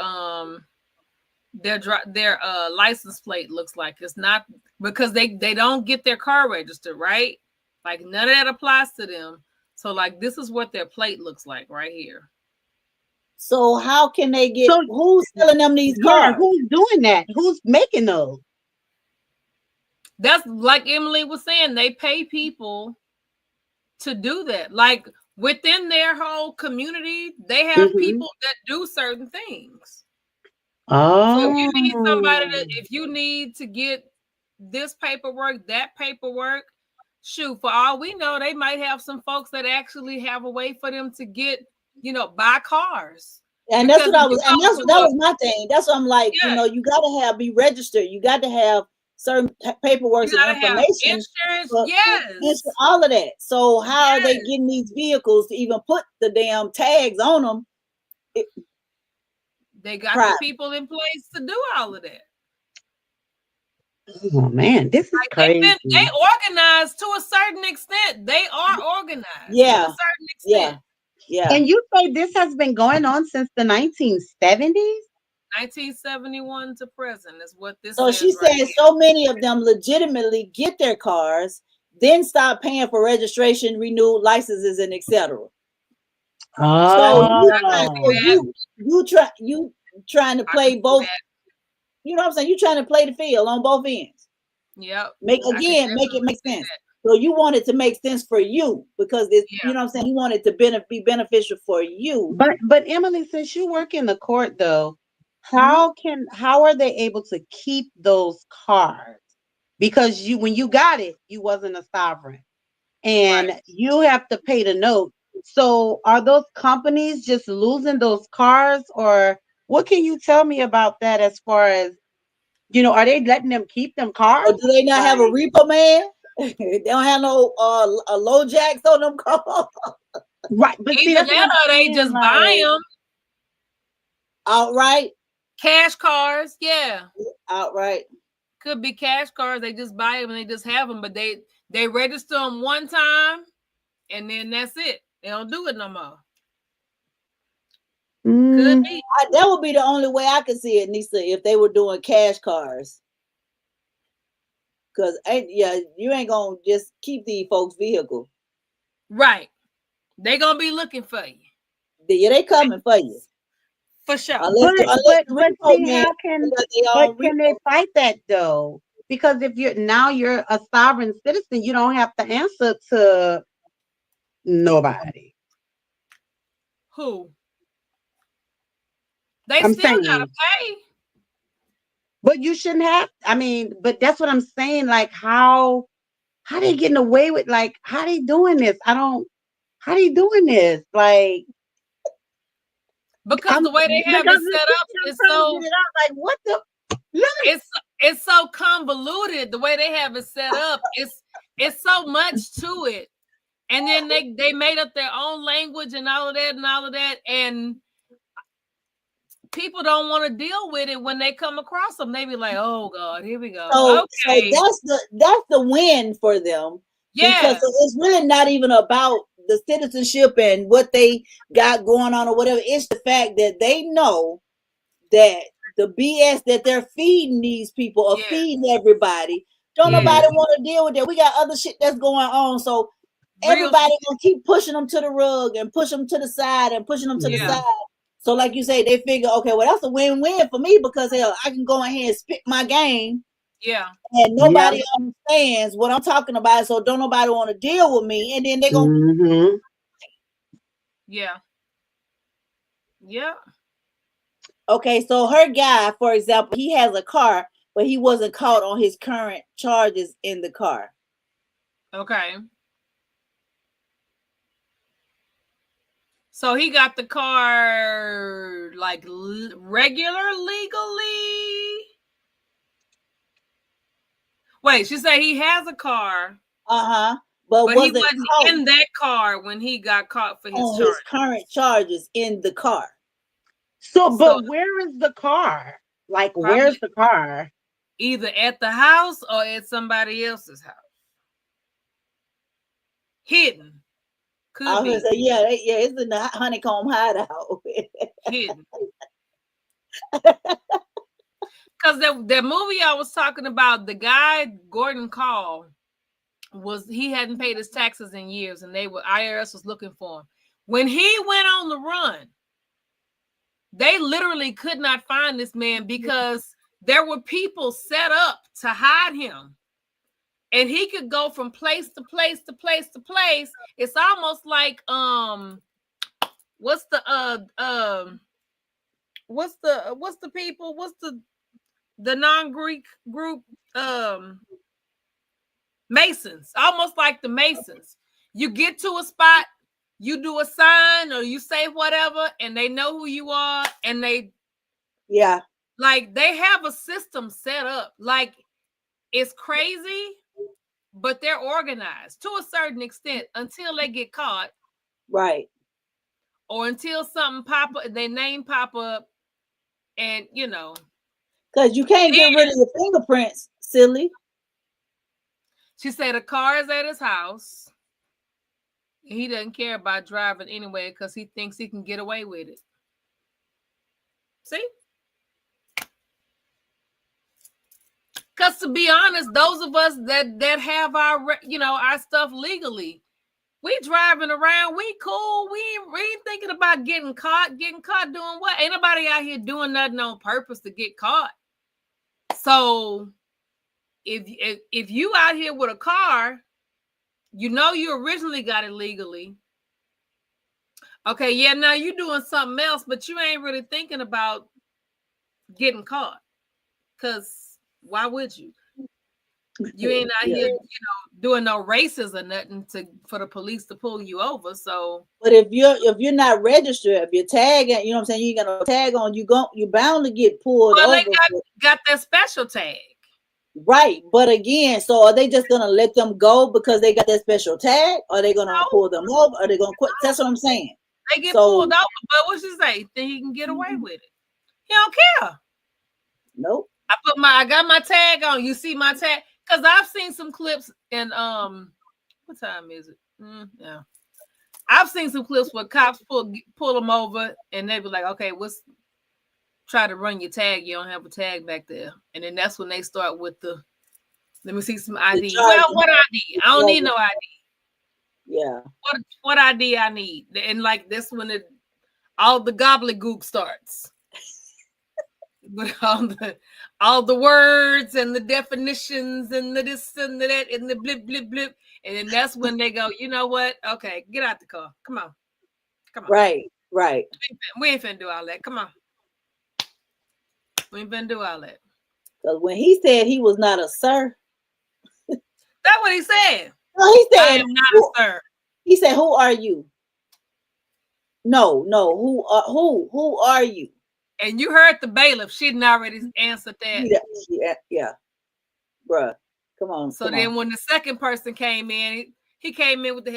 license plate looks like. It's not because they don't get their car registered, right? Like none of that applies to them. So like this is what their plate looks like right here. So how can they get? Who's selling them these cars? Who's doing that? Who's making those? That's like Emily was saying. They pay people to do that. Like within their whole community, they have people that do certain things. Oh. So if you need somebody if you need to get this paperwork, that paperwork, shoot, for all we know, they might have some folks that actually have a way for them to get, buy cars. And that's what I was, and that was my thing. That's what I'm like, you gotta be registered. You got to have certain paperwork and information. Insurance, all of that. So how are they getting these vehicles to even put the damn tags on them? They got the people in place to do all of that. Oh man, this is crazy. They organize to a certain extent. They are organized to a certain extent. Yeah. And you say this has been going on since the 1970s? 1971 to present is what this so says. She said so many of them legitimately get their cars, then stop paying for registration, renewed licenses, and etc. Oh. So you trying to play both. You know what I'm saying? You trying to play the field on both ends. Yep. Make it make sense. So you want it to make sense for you because this, you know what I'm saying? You want it to be beneficial for you. But Emily, since you work in the court though, how are they able to keep those cars? Because when you got it, you wasn't a sovereign. And you have to pay the note. So are those companies just losing those cars, or what can you tell me about that as far as, are they letting them keep them cars? Or do they not have a repo man? They don't have no low jacks on them cars. Right. But see, that's that or they just buy them outright. Cash cars, outright. Could be cash cars. They just buy them and they just have them, but they register them one time and then that's it. They don't do it no more. Could be. That would be the only way I could see it, Nisa, if they were doing cash cars. Because you ain't gonna just keep these folks' vehicle. Right. They gonna be looking for you. Yeah, they coming for you. For sure. Can they fight that though? Because if you're a sovereign citizen, you don't have to answer to nobody. Who? They still gotta pay. But you shouldn't have. I mean, but that's what I'm saying. Like, how they getting away with? Like, how they doing this? How they doing this? Like, because the way they have it set up is so. Like, what the? It's so convoluted. The way they have it set up, it's so much to it. And then they made up their own language and all of that, and people don't want to deal with it when they come across them. They be like, "Oh God, here we go." So okay, that's the win for them. Yeah, because it's really not even about the citizenship and what they got going on or whatever. It's the fact that they know that the BS that they're feeding these people or feeding everybody. Don't nobody want to deal with that. We got other shit that's going on, so everybody gonna keep pushing them to the rug and push them to the side and pushing them to the side. So like you say, they figure, okay, well, that's a win-win for me because hell, I can go ahead and spit my game. Yeah. And nobody understands what I'm talking about, so don't nobody want to deal with me. And then they're gonna Yeah. Okay, so her guy, for example, he has a car, but he wasn't caught on his current charges in the car. Okay. So he got the car like regular legally. Wait, she said he has a car. But he wasn't caught in that car when he got caught for his current charges in the car. But where is the car? Like, where's the car? Either at the house or at somebody else's house. Hidden. I was gonna say, yeah, it's in the honeycomb hideout. Hidden. Because the movie I was talking about, the guy Gordon Call he hadn't paid his taxes in years, and IRS was looking for him. When he went on the run, they literally could not find this man because there were people set up to hide him. And he could go from place to place to place to place. It's almost like what's the non-Greek group Masons, almost like the Masons. You get to a spot, you do a sign or you say whatever, and they know who you are, and they like they have a system set up. Like, it's crazy, but they're organized to a certain extent until they get caught. Right. Or until something their name pop up, and because you can't get rid of your fingerprints, silly. She said the car is at his house. He doesn't care about driving anyway because he thinks he can get away with it. See? Because to be honest, those of us that have our stuff legally, we driving around, we cool. We ain't thinking about getting caught doing what? Ain't nobody out here doing nothing on purpose to get caught. So if you out here with a car, you originally got it legally. Okay, yeah, now you doing something else, but you ain't really thinking about getting caught. Because why would you? You ain't out here, doing no races or nothing for the police to pull you over. So, but if you're not registered, if you're tagging, you know what I'm saying, you ain't got no tag on, you're bound to get pulled over. They got that special tag. Right, but again, so are they just gonna let them go because they got that special tag? Or are they gonna pull them over? Are they gonna quit? That's what I'm saying. They get pulled over, but what she say? Think he can get away with it? He don't care. Nope. I got my tag on. You see my tag? Because I've seen some clips and what time is it? Yeah, I've seen some clips where cops pull them over and they be like, okay, try to run your tag. You don't have a tag back there, and then that's when they start with let me see some ID. Well, what ID? I don't need no ID. Yeah. What ID I need? And like this when all the gobbledygook starts. With all the words and the definitions and the this and the that and the blip blip blip, and then that's when they go, you know what? Okay, get out the car. Come on. Right. We ain't finna do all that. Come on. We ain't finna do all that. Because when he said he was not a sir, that's what he said. No, he said I am not a sir. He said, "Who are you?" No. Who are you? And you heard the bailiff. She didn't already answered that. Yeah. Bruh, come on. So then when the second person came in, he came in with the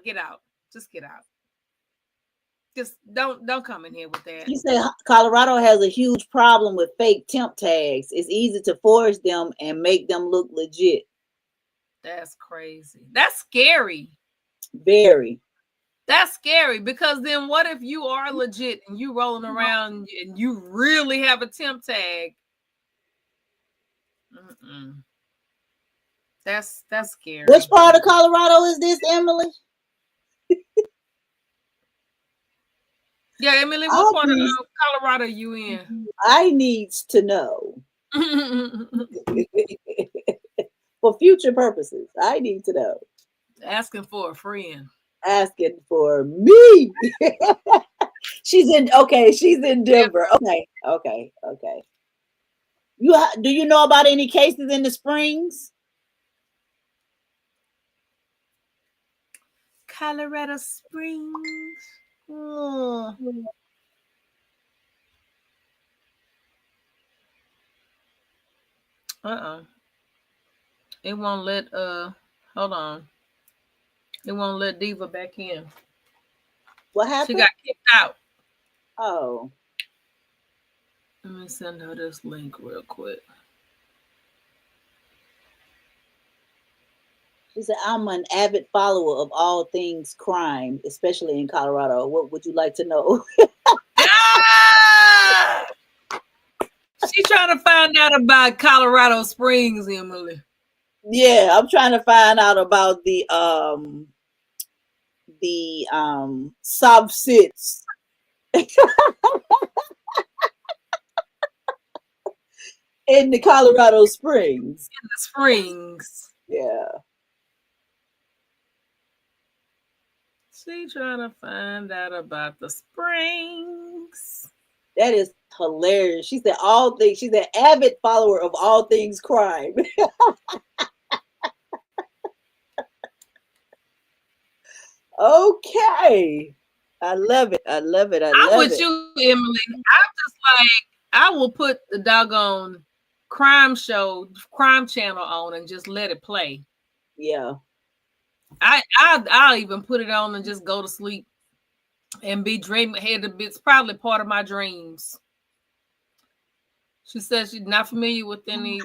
get out. Just get out. Just don't come in here with that. He said Colorado has a huge problem with fake temp tags. It's easy to forge them and make them look legit. That's crazy. That's scary. Very. That's scary because then what if you are legit and you rolling around and you really have a temp tag? That's scary. Which part of Colorado is this, Emily? Yeah, Emily, what part of Colorado are you in? I needs to know. For future purposes, I need to know. Asking for a friend. Asking for me. She's in Denver. Okay. Do you know about any cases in the Springs? Colorado Springs. Oh. It won't let hold on. It won't let Diva back in. What happened? She got kicked out. Oh. Let me send her this link real quick. She said, I'm an avid follower of all things crime, especially in Colorado. What would you like to know? Ah! She trying to find out about Colorado Springs, Emily. Yeah, I'm trying to find out about the soft sits. In the Colorado Springs. In the Springs. Yeah. She trying to find out about the Springs. That is hilarious. She said all things. She's an avid follower of all things crime. Okay. I love it. I love it. I'm with you, Emily. I'm just like, I will put the doggone crime channel on and just let it play. Yeah. I'll even put it on and just go to sleep and be dreaming. It's probably part of my dreams. She says she's not familiar with any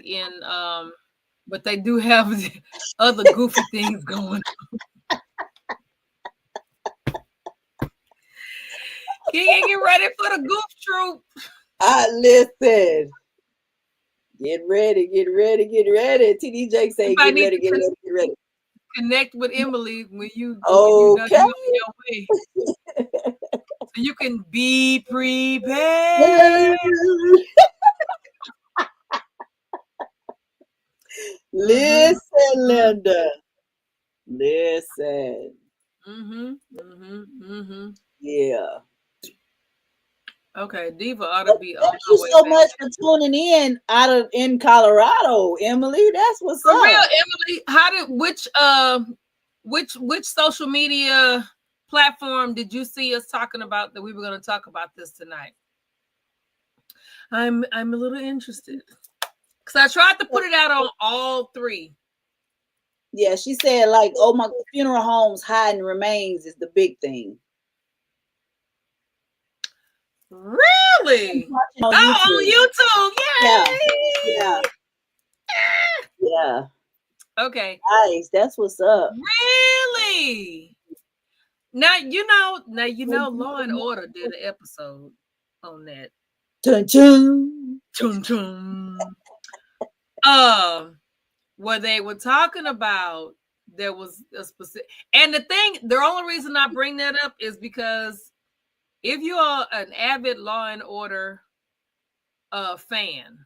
but they do have other goofy things going on. Get ready for the goof troop. Listen. Get ready. TD Jake say get ready. Connect with Emily when you okay. You're on your way. So you can be prepared. Listen, Linda. Listen. Yeah. Okay, Diva ought to be on. Thank you so much for tuning in Colorado, Emily. That's what's up. For real, Emily. Which social media platform did you see us talking about that we were going to talk about this tonight? I'm a little interested because I tried to put it out on all three. Yeah, she said like, oh my, funeral homes hiding remains is the big thing. Really? On YouTube. Yay! Yeah. Okay. Nice. That's what's up. Really? Now you know Law and Order did an episode on that. Chun chun. Chun chun. Where they were talking about there was a specific, and the only reason I bring that up is because if you are an avid Law and Order fan,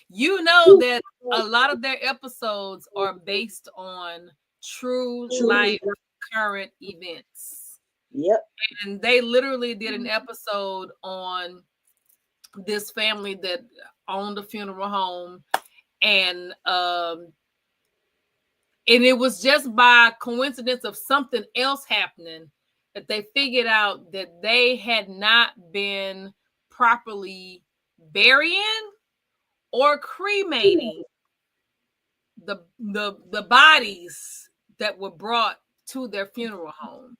you know that a lot of their episodes are based on true life current events. Yep. And they literally did an episode on this family that owned a funeral home, and it was just by coincidence of something else happening that they figured out that they had not been properly burying or cremating the bodies that were brought to their funeral home.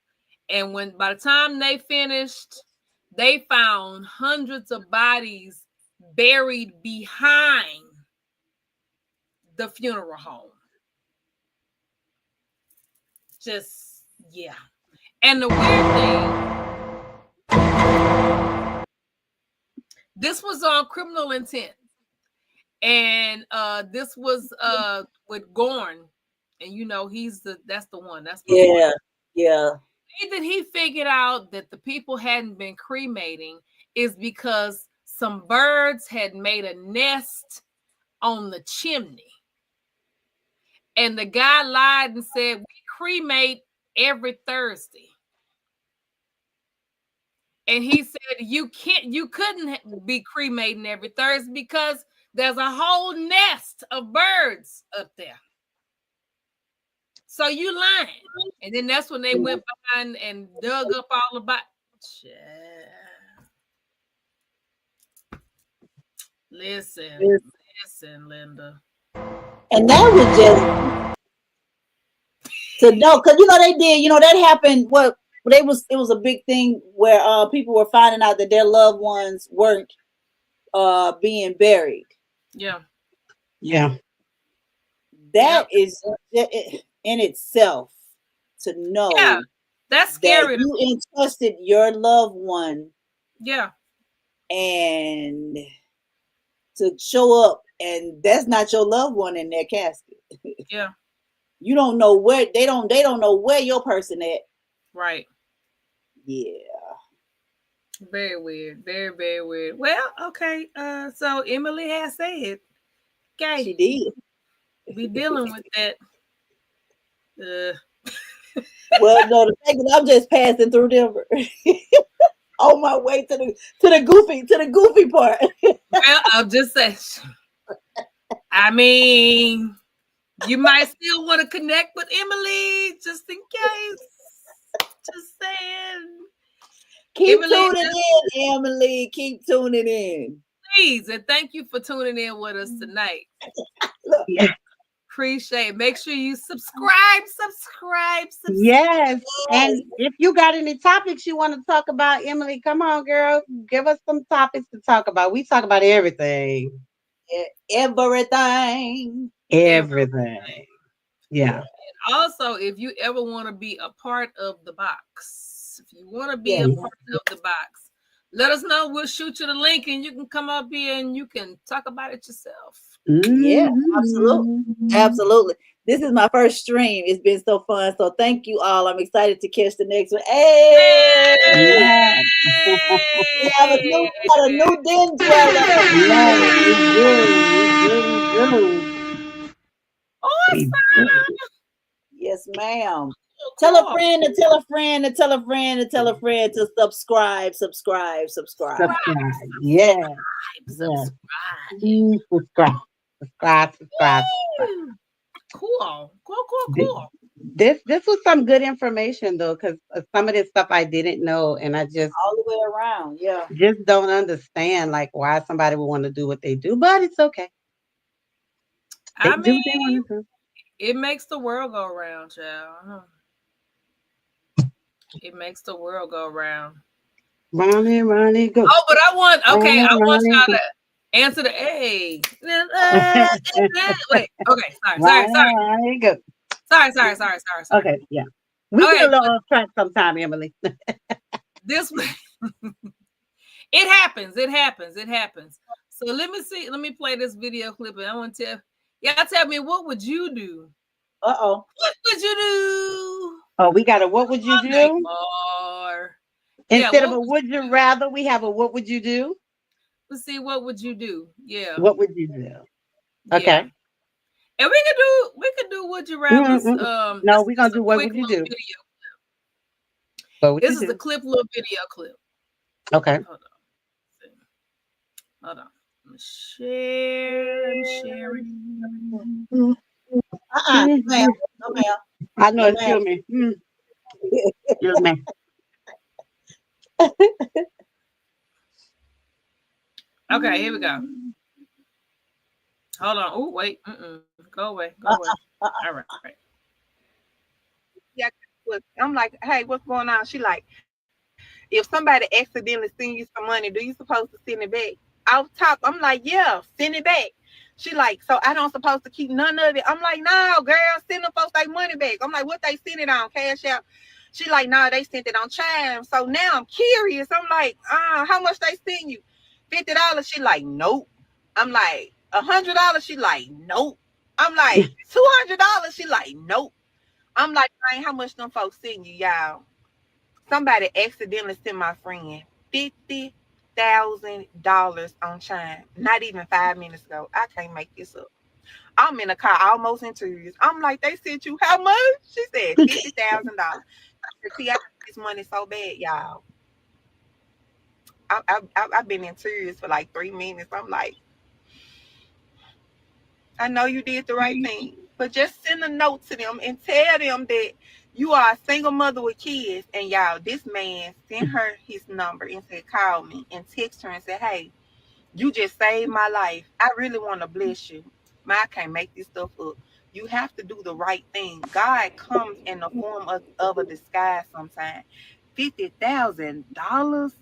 And by the time they finished, they found hundreds of bodies buried behind the funeral home. Just, yeah. And the weird thing, this was on Criminal Intent. And this was with Gorn. And that's the one. That's yeah. Yeah. That he figured out that the people hadn't been cremating is because some birds had made a nest on the chimney. And the guy lied and said, we cremate every Thursday. And he said you couldn't be cremating every Thursday because there's a whole nest of birds up there. So you lying. And then that's when they went behind and dug up all about. Listen, Linda. And that was just to know, because they did, that happened. It was a big thing where people were finding out that their loved ones weren't being buried. Yeah. That is in itself to know. Yeah, that's scary. That you entrusted your loved one. Yeah. And to show up, and that's not your loved one in their casket. Yeah. You don't know where they don't know where your person at. Right. Yeah. Very weird. Very, very weird. Well, okay. So Emily has said, okay. She did. Be dealing with that. Well, no, the fact that I'm just passing through Denver on my way to the goofy part. Well, I'm just saying. I mean, you might still want to connect with Emily just in case. Just saying. Keep tuning in, Emily. Keep tuning in. Please, and thank you for tuning in with us tonight. Appreciate it. Make sure you subscribe. Yes. And if you got any topics you want to talk about, Emily, come on, girl. Give us some topics to talk about. We talk about everything. Everything. Yeah. And also, if you ever want to be a part of the box, if you want to be a part of the box, let us know. We'll shoot you the link and you can come up here and you can talk about it yourself. Yeah, absolutely. This is my first stream. It's been so fun. So thank you all. I'm excited to catch the next one. Hey! We have a new den dweller. Awesome. Yes, ma'am. Tell a friend to tell a friend to tell a friend to tell a friend to subscribe. Yeah. Subscribe. Cool. This was some good information though, because some of this stuff I didn't know, and I just all the way around, just don't understand like why somebody would want to do what they do, but it's okay. I mean, it makes the world go around, child. It makes the world go around. Ronnie, go. Oh, but I want y'all to answer the A. Wait. Okay. Sorry. Go. Sorry. Okay. Yeah. We get a little off track sometime, Emily. This way. It happens. So let me see. Let me play this video clip, and I want to tell me, what would you do? What would you do? Oh, we got a what would you do? Instead of a would you rather, we have a what would you do? Let's see, what would you do? Yeah. What would you do? Okay. And we could do would you rather. No, we're gonna do what would you do? This is a little video clip. Okay. Hold on. I'm sharing. Ma'am. I know it's kill me. Excuse me. Okay, here we go. Hold on. Oh, wait. Go away. All right. Yeah, I'm like, hey, what's going on? She like, if somebody accidentally send you some money, do you supposed to send it back? Off top, I'm like, yeah, send it back. She like, so I don't supposed to keep none of it. I'm like, no, girl, send them folks their money back. I'm like, what they send it on? Cash out? She like, no, they sent it on Chime. So now I'm curious. I'm like, how much they send you? $50? She like, nope. I'm like, $100? She like, nope. I'm like, $200? She like, nope. I'm like, how much them folks send you, y'all? Somebody accidentally sent my friend $50,000 on Chime. Not even 5 minutes ago. I can't make this up. I'm in a car almost in tears. I'm like, they sent you how much? She said $50,000. See, I need this money so bad, y'all. I've been in tears for like 3 minutes. I'm like, I know you did the right thing, but just send a note to them and tell them that you are a single mother with kids. And y'all, this man sent her his number and said, call me, and text her and said, hey, you just saved my life. I really want to bless you. I can't make this stuff up. You have to do the right thing. God comes in the form of a disguise sometimes. $50,000.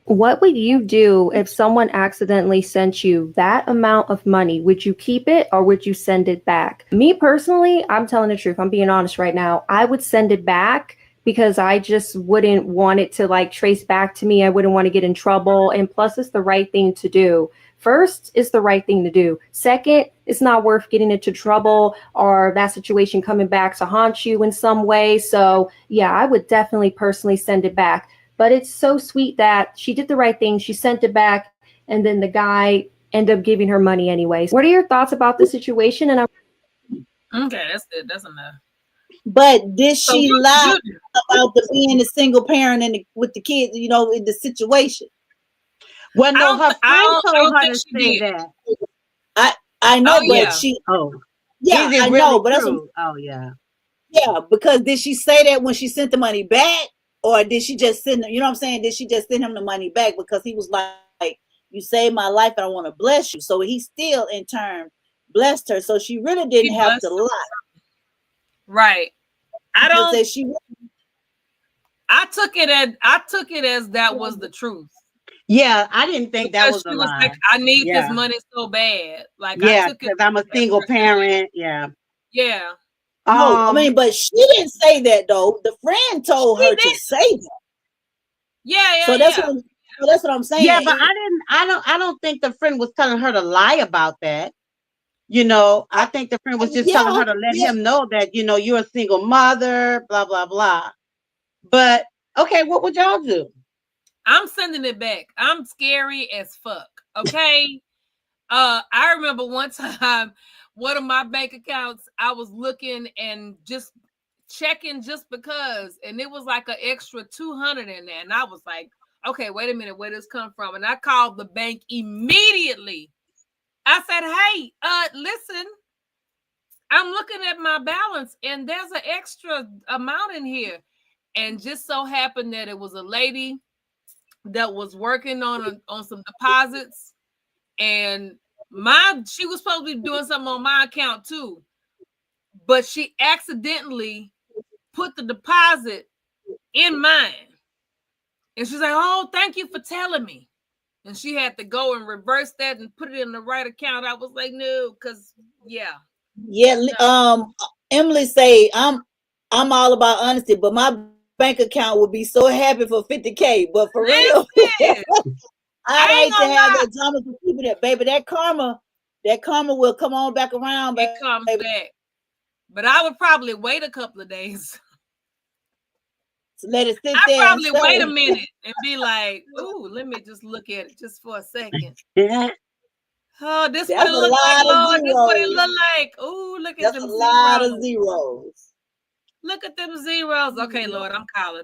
What would you do if someone accidentally sent you that amount of money? Would you keep it or would you send it back? Me personally, I'm telling the truth. I'm being honest right now. I would send it back because I just wouldn't want it to like trace back to me. I wouldn't want to get in trouble. And plus, it's the right thing to do. First, it's the right thing to do. Second, it's not worth getting into trouble or that situation coming back to haunt you in some way. So yeah, I would definitely personally send it back. But it's so sweet that she did the right thing. She sent it back, and then the guy ended up giving her money anyways. What are your thoughts about the situation? And Okay, that's good. That's enough. But did she lie about the being a single parent and with the kids, you know, in the situation? Well, no, her friend told her to say that. I know, but yeah. she. Oh, yeah, is it I really know, but that's true? Oh, yeah. Yeah, because did she say that when she sent the money back, or did she just send? You know what I'm saying? Did she just send him the money back because he was like, "You saved my life, and I want to bless you." So he still, in turn, blessed her. So she really didn't have to lie. Right. I don't. Say she. I took it as that was the truth. Yeah, I didn't think that was a she was lie. like, I need this money so bad. Like, yeah, I took it because I'm a single parent. Yeah. Yeah. No, I mean, but she didn't say that though. The friend told her to say that. Yeah, so that's what I'm saying. Yeah, but I don't think the friend was telling her to lie about that. You know, I think the friend was just telling her to let him know that, you know, you're a single mother, blah, blah, blah. But okay, what would y'all do? I'm sending it back. I'm scary as fuck. Okay. I remember one time, one of my bank accounts, I was looking and just checking just because, and it was like an extra 200 in there. And I was like, okay, wait a minute, where this come from? And I called the bank immediately. I said, hey, listen, I'm looking at my balance and there's an extra amount in here. And just so happened that it was a lady that was working on some deposits, and she was supposed to be doing something on my account too, but she accidentally put the deposit in mine. And she's like, oh, thank you for telling me. And she had to go and reverse that and put it in the right account. I was like, no, because Emily say I'm all about honesty, but my bank account would be so happy for 50K. But for real, I'd hate to have that drama for people that, baby, that karma will come on back around. It comes back. But I would probably wait a couple of days. So let it sit I'd there. probably wait a minute and be like, ooh, let me just look at it just for a second. Oh, this what it look like, Lord. This what it look like. Ooh, look at them zeros. That's a lot of zeros. Look at them zeros. Okay, Lord, I'm calling.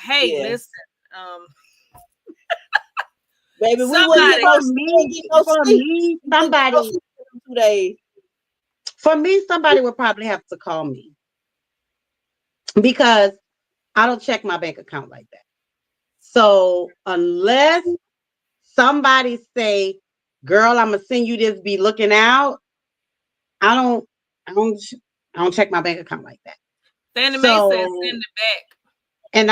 Hey, listen. Baby, for me, somebody would probably have to call me because I don't check my bank account like that. So unless somebody say, girl, I'm gonna send you this, be looking out, I don't check my bank account like that. Fannie Mae says send it back. And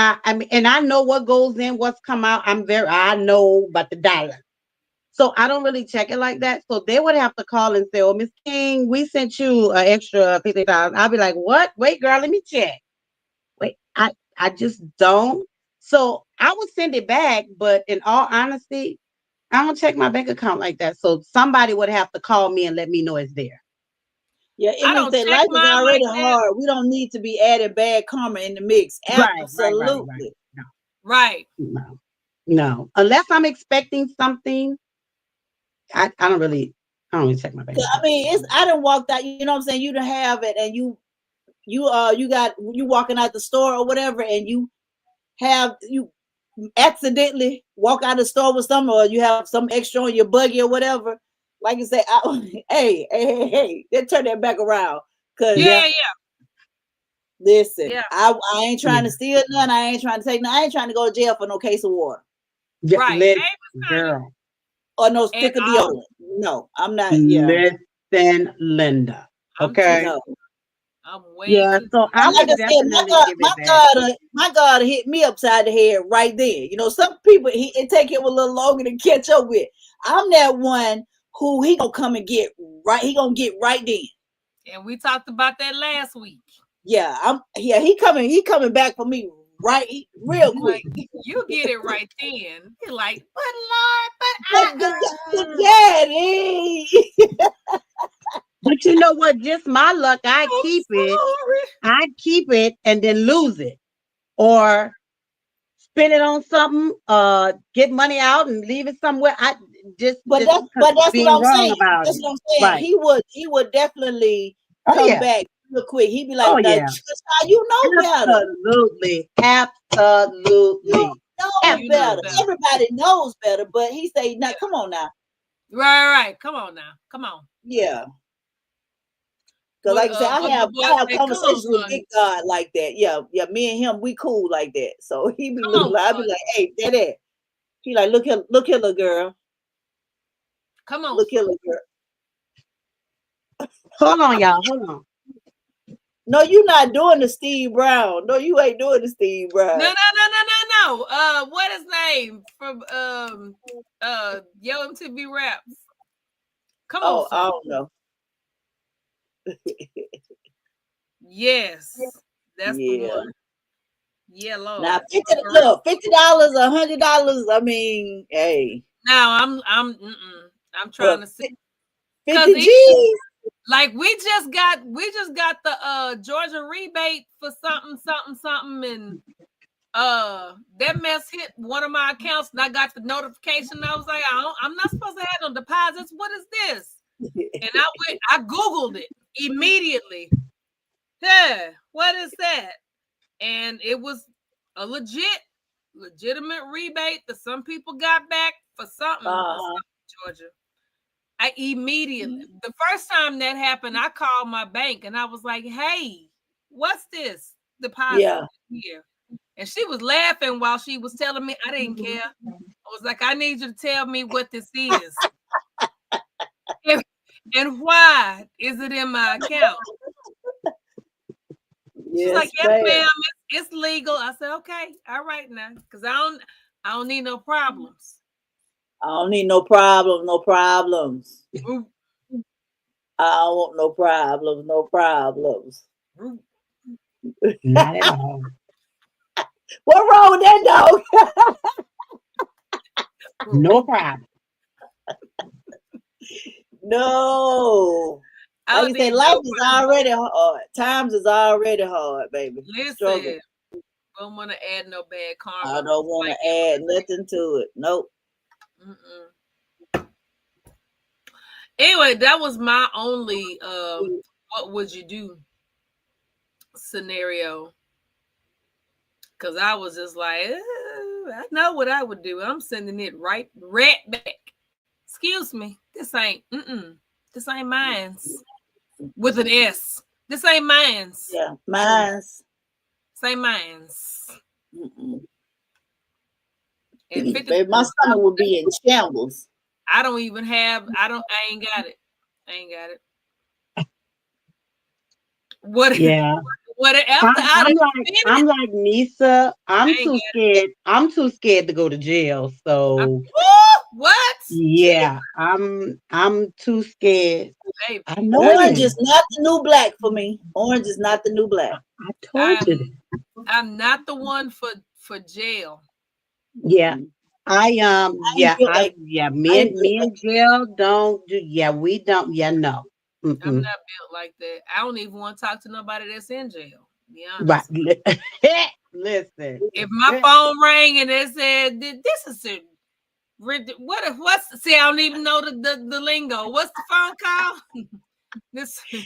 I know what goes in, what's come out. I know about the dollar. So I don't really check it like that. So they would have to call and say, oh, Miss King, we sent you an extra $50,000. I'll be like, what? Wait, girl, let me check. Wait, I just don't. So I would send it back, but in all honesty, I don't check my bank account like that. So somebody would have to call me and let me know it's there. Yeah, life is already hard. We don't need to be adding bad karma in the mix. Absolutely. Right. No. Unless I'm expecting something, I don't really check my bank account. I mean, I done walked out, you know what I'm saying? You done have it and you walking out the store or whatever, and you accidentally walk out of the store with something, or you have some extra on your buggy or whatever, like you say, hey, then turn that back around. Cause listen, I ain't trying to steal none. I ain't trying to take none. I ain't trying to go to jail for no case of water. Right. Girl. Or no stick of deodorant. No, I'm not. Listen, Linda. Okay. I'm so I would like definitely give it back. My God hit me upside the head right then. You know, some people it take him a little longer to catch up with. I'm that one who he gonna come and get right. He gonna get right then. And we talked about that last week. Yeah, he coming back for me right real quick. Like, you get it right then. You're like, but Daddy. But you know what? Just my luck. I keep it and then lose it, or spend it on something. Get money out and leave it somewhere. That's what I'm saying. About that's it. What I'm saying. Right. He would definitely come back real quick. He'd be like, you know better. Absolutely. You know better. Everybody knows better, but he say, "Now, come on now." Right. Come on now. Come on. Yeah. Because like I said, I have conversations with Big God like that. Yeah. Me and him, we cool like that. So he be looking like, I be like, hey, Daddy. He like, look here, little girl. Come on. Look here, little girl. Hold on, y'all. Hold on. No, you're not doing the Steve Brown. No, you ain't doing the Steve Brown. No. What is name from Yo MTV Raps? Come on. I don't know. Yes, that's the one. Yeah, Lord. Now $50, $100. I mean, hey. Now I'm trying to see. 50 G's. Like we just got the Georgia rebate for something, and that mess hit one of my accounts, and I got the notification. I was like, I'm not supposed to have no deposits. What is this? And I Googled it immediately. Yeah, what is that? And it was a legitimate rebate that some people got back for something Georgia. I immediately, the first time that happened, I called my bank and I was like, hey, what's this deposit here? And she was laughing while she was telling me. I didn't care. I was like, I need you to tell me what this is. and why is it in my account? She's like, yes, ma'am, it's legal. I said, okay, all right now, because I don't need no problems. I don't need no problems. I don't want no problems. Not at all. What wrong with that dog? No problem. No. Like you say, life is already hard. Times is already hard, baby. Listen, don't want to add no bad karma. I don't want to add nothing to it. Nope. Anyway, that was my only what would you do scenario. Because I was just like, I know what I would do. I'm sending it right back. Excuse me. This ain't mine's. With an S. This ain't mine's. Yeah, mine's. Same mine's. And baby, my stomach would be in shambles. I ain't got it. What? Yeah. What? I'm like Nisa. I'm too scared to go to jail. So what? Yeah, I'm too scared. Baby. I know Orange is not the new black for me. Orange is not the new black. I told you. I'm not the one for jail. Yeah. Me and jail don't do. Yeah, we don't. Yeah, no. I'm not built like that. I don't even want to talk to nobody that's in jail. Be honest. Right. Listen. If my phone rang and it said this is a see, I don't even know the lingo. What's the phone call?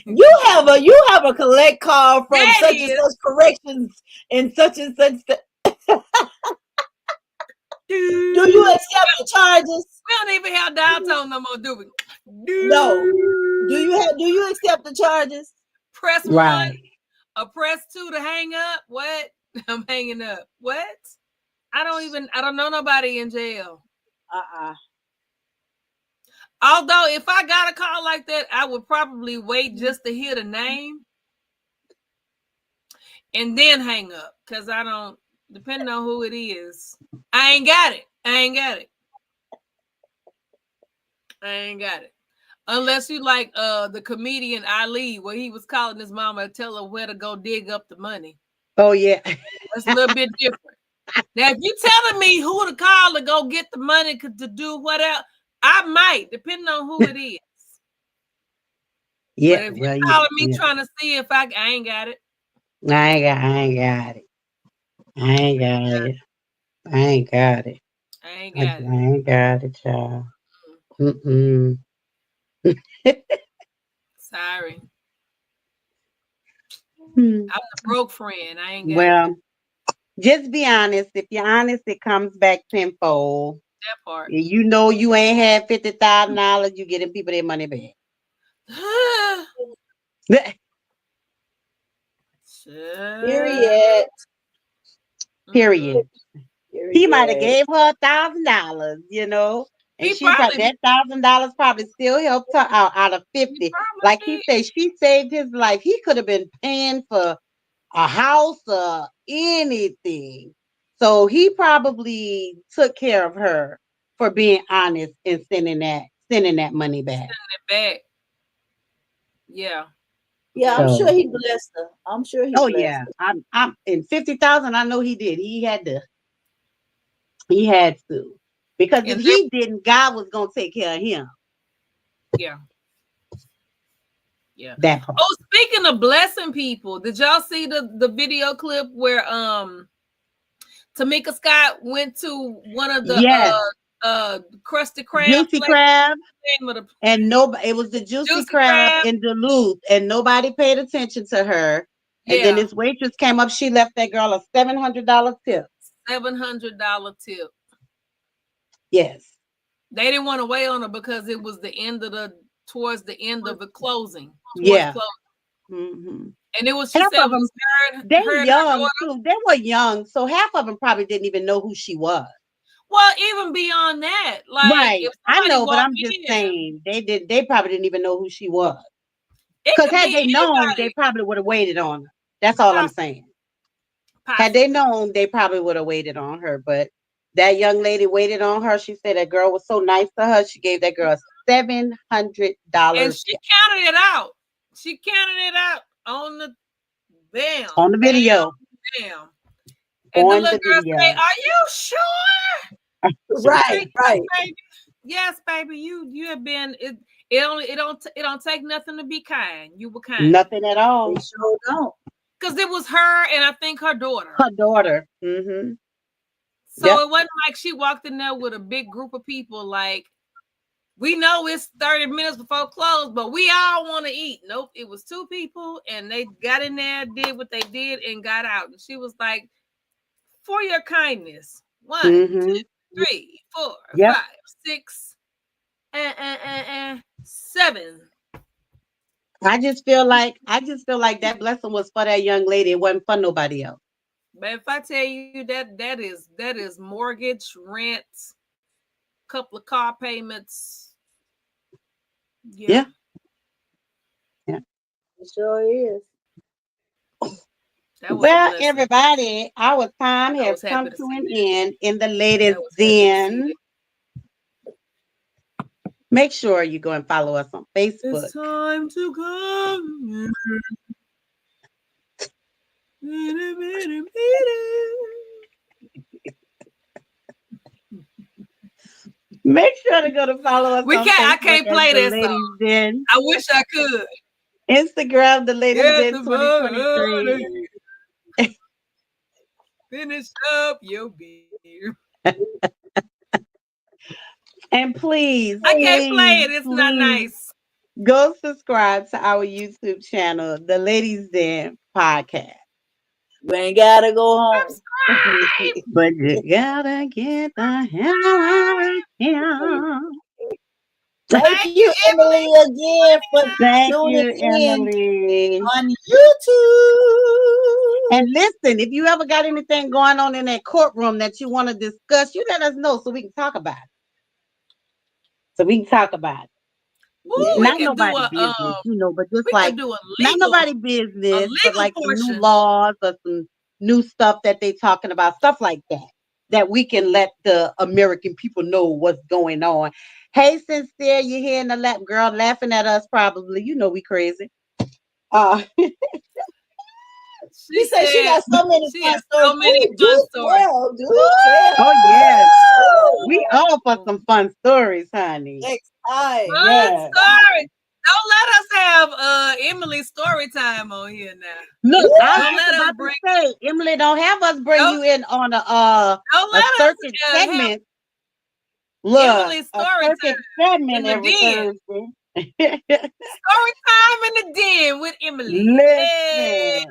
You have a collect call from such and such corrections and such. Do you accept the charges? We don't even have dial tone no more, do we? No. Do you accept the charges? Press Right. 1 or press 2 to hang up? What? I'm hanging up. What? I don't know nobody in jail. Although if I got a call like that, I would probably wait just to hear the name and then hang up, because I don't, depending on who it is. I ain't got it. Unless you like the comedian Ali, where he was calling his mama to tell her where to go dig up the money. Oh yeah. That's a little bit different. Now, if you telling me who to call to go get the money to do whatever, I might, depending on who it is. Yeah. But if you're calling me trying to see if I ain't got it. I ain't got it. I ain't got it, child. Mm-mm. Sorry. I'm the broke friend. I ain't got it. Well, just be honest. If you're honest, it comes back tenfold. That part. You know you ain't had $50,000, you getting people their money back. Period. Period. He might have gave her $1,000, and she probably that $1,000 probably still helped her out of 50. Like he said, she saved his life. He could have been paying for a house or anything. So he probably took care of her for being honest and sending that money back. Yeah. Yeah, I'm sure he blessed her. Oh yeah, I'm in 50,000. I know he did. He had to, because if he didn't, God was gonna take care of him. Yeah. Yeah. That part. Oh, speaking of blessing people, did y'all see the video clip where Tamika Scott went to one of the Krusty Krab, Juicy Crab, and nobody, it was the Juicy Crab in Duluth, and nobody paid attention to her. And then this waitress came up, she left that girl a $700 tip. $700 tip. Yes. They didn't want to wait on her because it was towards the end of the closing. Yeah. Mm-hmm. And it was, half she said, of them, they're young too. They were young, so half of them probably didn't even know who she was. Well, even beyond that, like, right? If I know, but I'm just saying they probably didn't even know who she was. Because had they known, they probably would have waited on her. That's all I'm saying. Had they known, they probably would have waited on her. But that young lady waited on her. She said that girl was so nice to her. She gave that girl $700. And she counted it out. She counted it out on the video. Bam. And the little girl say, "Are you sure?" Right. Baby, yes, baby. You have been. It don't take nothing to be kind. You were kind. Nothing at all. They sure don't. Because it was her and I think her daughter. Mm-hmm. So it wasn't like she walked in there with a big group of people. Like, we know it's 30 minutes before close, but we all want to eat. Nope, it was 2 people, and they got in there, did what they did, and got out. And she was like, "For your kindness, 1, 2, 3, 4, 5, 6, and 7." I just feel like that blessing was for that young lady. It wasn't for nobody else. But if I tell you that is mortgage, rent, couple of car payments. Yeah. It sure is. Well, everybody, our time has come to an end in the latest den. Make sure you go and follow us on Facebook. It's time to come. Make sure to go to follow us. I can't play this song. Den. I wish I could. Instagram, the Ladies Den 2023. Finish up your beer. And please, I can't play it. It's not nice. Go subscribe to our YouTube channel, the Ladies Den Podcast. You ain't gotta go home. But you gotta get the hell out of here. Thank you, Emily, again for Thank tuning you, in Emily. on YouTube. And listen, if you ever got anything going on in that courtroom that you want to discuss, you let us know so we can talk about it. Ooh, Not we can do nobody a business, but just we like can do a not legal nobody business, but like some new portion. laws or some new stuff that they talking about, stuff like that we can let the American people know what's going on. Hey, Sincere, you here in the lap, girl, laughing at us probably. You know we crazy. She said she got so many fun stories. Oh yes, we all for some fun stories, honey. Next time, Fun story. Don't let us have Emily's story time on here now. Look, I don't was let about us to bring. say, Emily, don't have us bring you in on a circuit segment. Look, Emily's a story circuit time segment in the every den. Thursday. Story time in the den with Emily. Listen.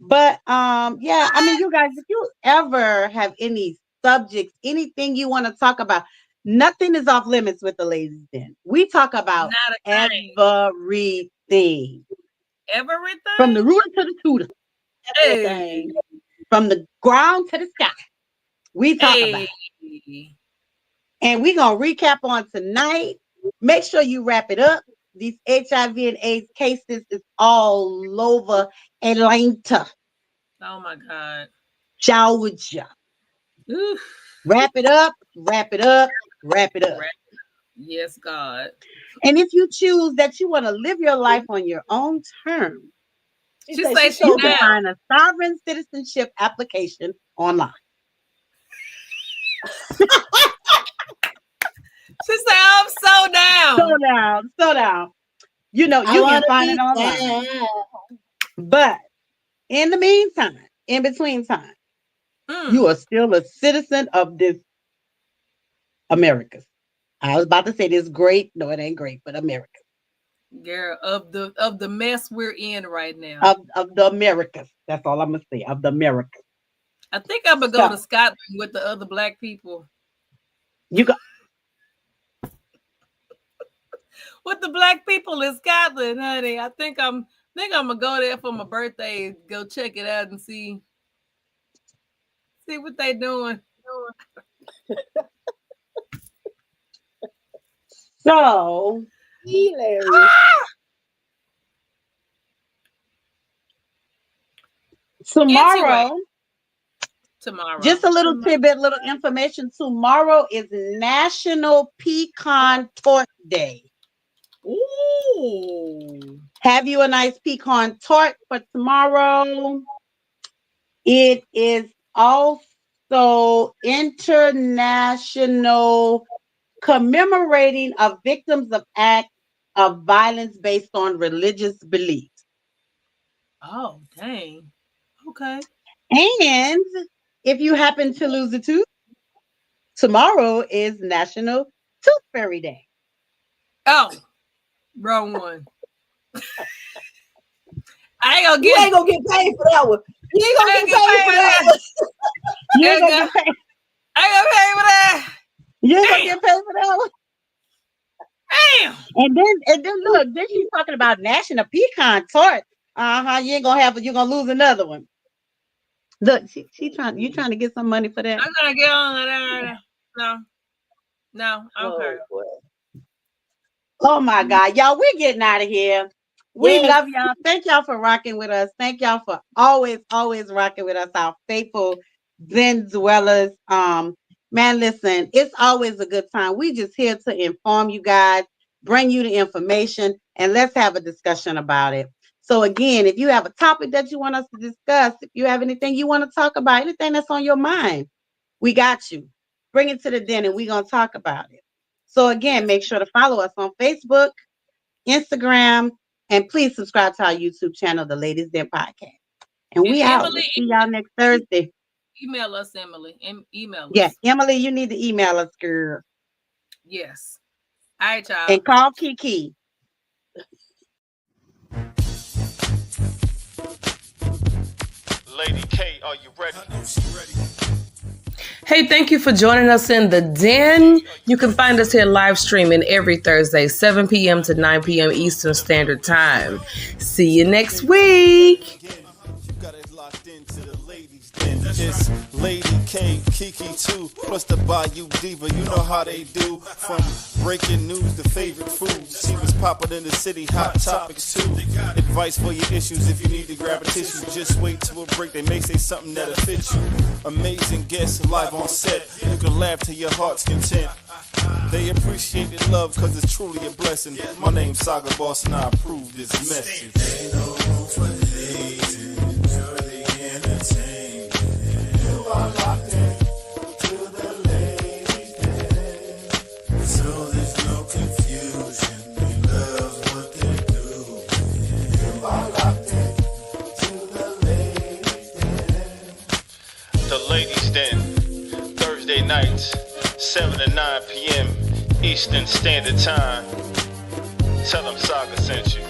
But yeah, I mean, you guys, if you ever have any subjects, anything you want to talk about, nothing is off limits with the Ladies Den. We talk about everything. Everything? From the rooter to the tutor. Everything. From the ground to the sky. We talk about it. And we're going to recap on tonight. Make sure you wrap it up. These HIV and AIDS cases is all over Atlanta. Oh my God. Georgia. Wrap it up, wrap it up, wrap it up. Yes, God. And if you choose that you want to live your life on your own terms, She says you can find a sovereign citizenship application online. She said, I'm so down. So down. You know, you can find it online. But in the meantime, in between time, you are still a citizen of this America. I was about to say this great. No, it ain't great, but America. Girl, of the mess we're in right now. Of the Americas. That's all I'm gonna say. Of the Americas. I think I'm gonna go to Scotland with the other Black people. You go with the Black people in Scotland, honey. I think I'm gonna go there for my birthday. Go check it out and see what they doing. So hilarious. Tomorrow, just a little tomorrow. tidbit, little information. Tomorrow is National Pecan Tort Day. Ooh. Have you a nice pecan tort for tomorrow. It is also International Commemorating of Victims of Acts of Violence Based on Religious Beliefs. Oh, dang. Okay. And if you happen to lose a tooth, tomorrow is National Tooth Fairy Day. Oh, wrong one. You ain't gonna get paid for that one. You ain't gonna get paid for that one. You ain't gonna get paid. I ain't gonna pay for that. You ain't gonna get paid for that one. Damn. And then look, then she's talking about National Pecan Tort. You ain't gonna you're gonna lose another one. Look, you trying to get some money for that? I'm gonna get on that. No, okay. Oh my God, y'all, we're getting out of here. We love y'all. Thank y'all for rocking with us. Thank y'all for always rocking with us, our faithful Venezuelans. Man, listen, it's always a good time. We just here to inform you guys, bring you the information, and let's have a discussion about it. So again, if you have a topic that you want us to discuss, if you have anything you want to talk about, anything that's on your mind, we got you. Bring it to the den and we're going to talk about it. So again, make sure to follow us on Facebook, Instagram, and please subscribe to our YouTube channel, The Ladies Den Podcast. And we out. We'll see y'all next Thursday. Email us, Emily. Email us. Yeah, Emily, you need to email us, girl. Yes. All right, y'all. And call Kiki. ready? Are you ready? Hey, thank you for joining us in the Den. You can find us here live streaming every Thursday, 7 p.m. to 9 p.m. Eastern Standard Time. See you next week. It's Lady K, Kiki too, plus the Bayou Diva. You know how they do. From breaking news to favorite foods. She was popping in the city, hot topics too. Advice for your issues if you need to grab a tissue. Just wait till a break, they may say something that'll fit you. Amazing guests live on set. You can laugh to your heart's content. They appreciate the love cause it's truly a blessing. My name's Saga Boss and I approve this message. Ain't no room for hazing. Enjoy the entertainment. You are locked in to the ladies' den. So there's no confusion. We love what they do. You are locked in to the ladies' den. The Ladies' Den, Thursday nights, 7 to 9 p.m. Eastern Standard Time. Tell them Saga sent you.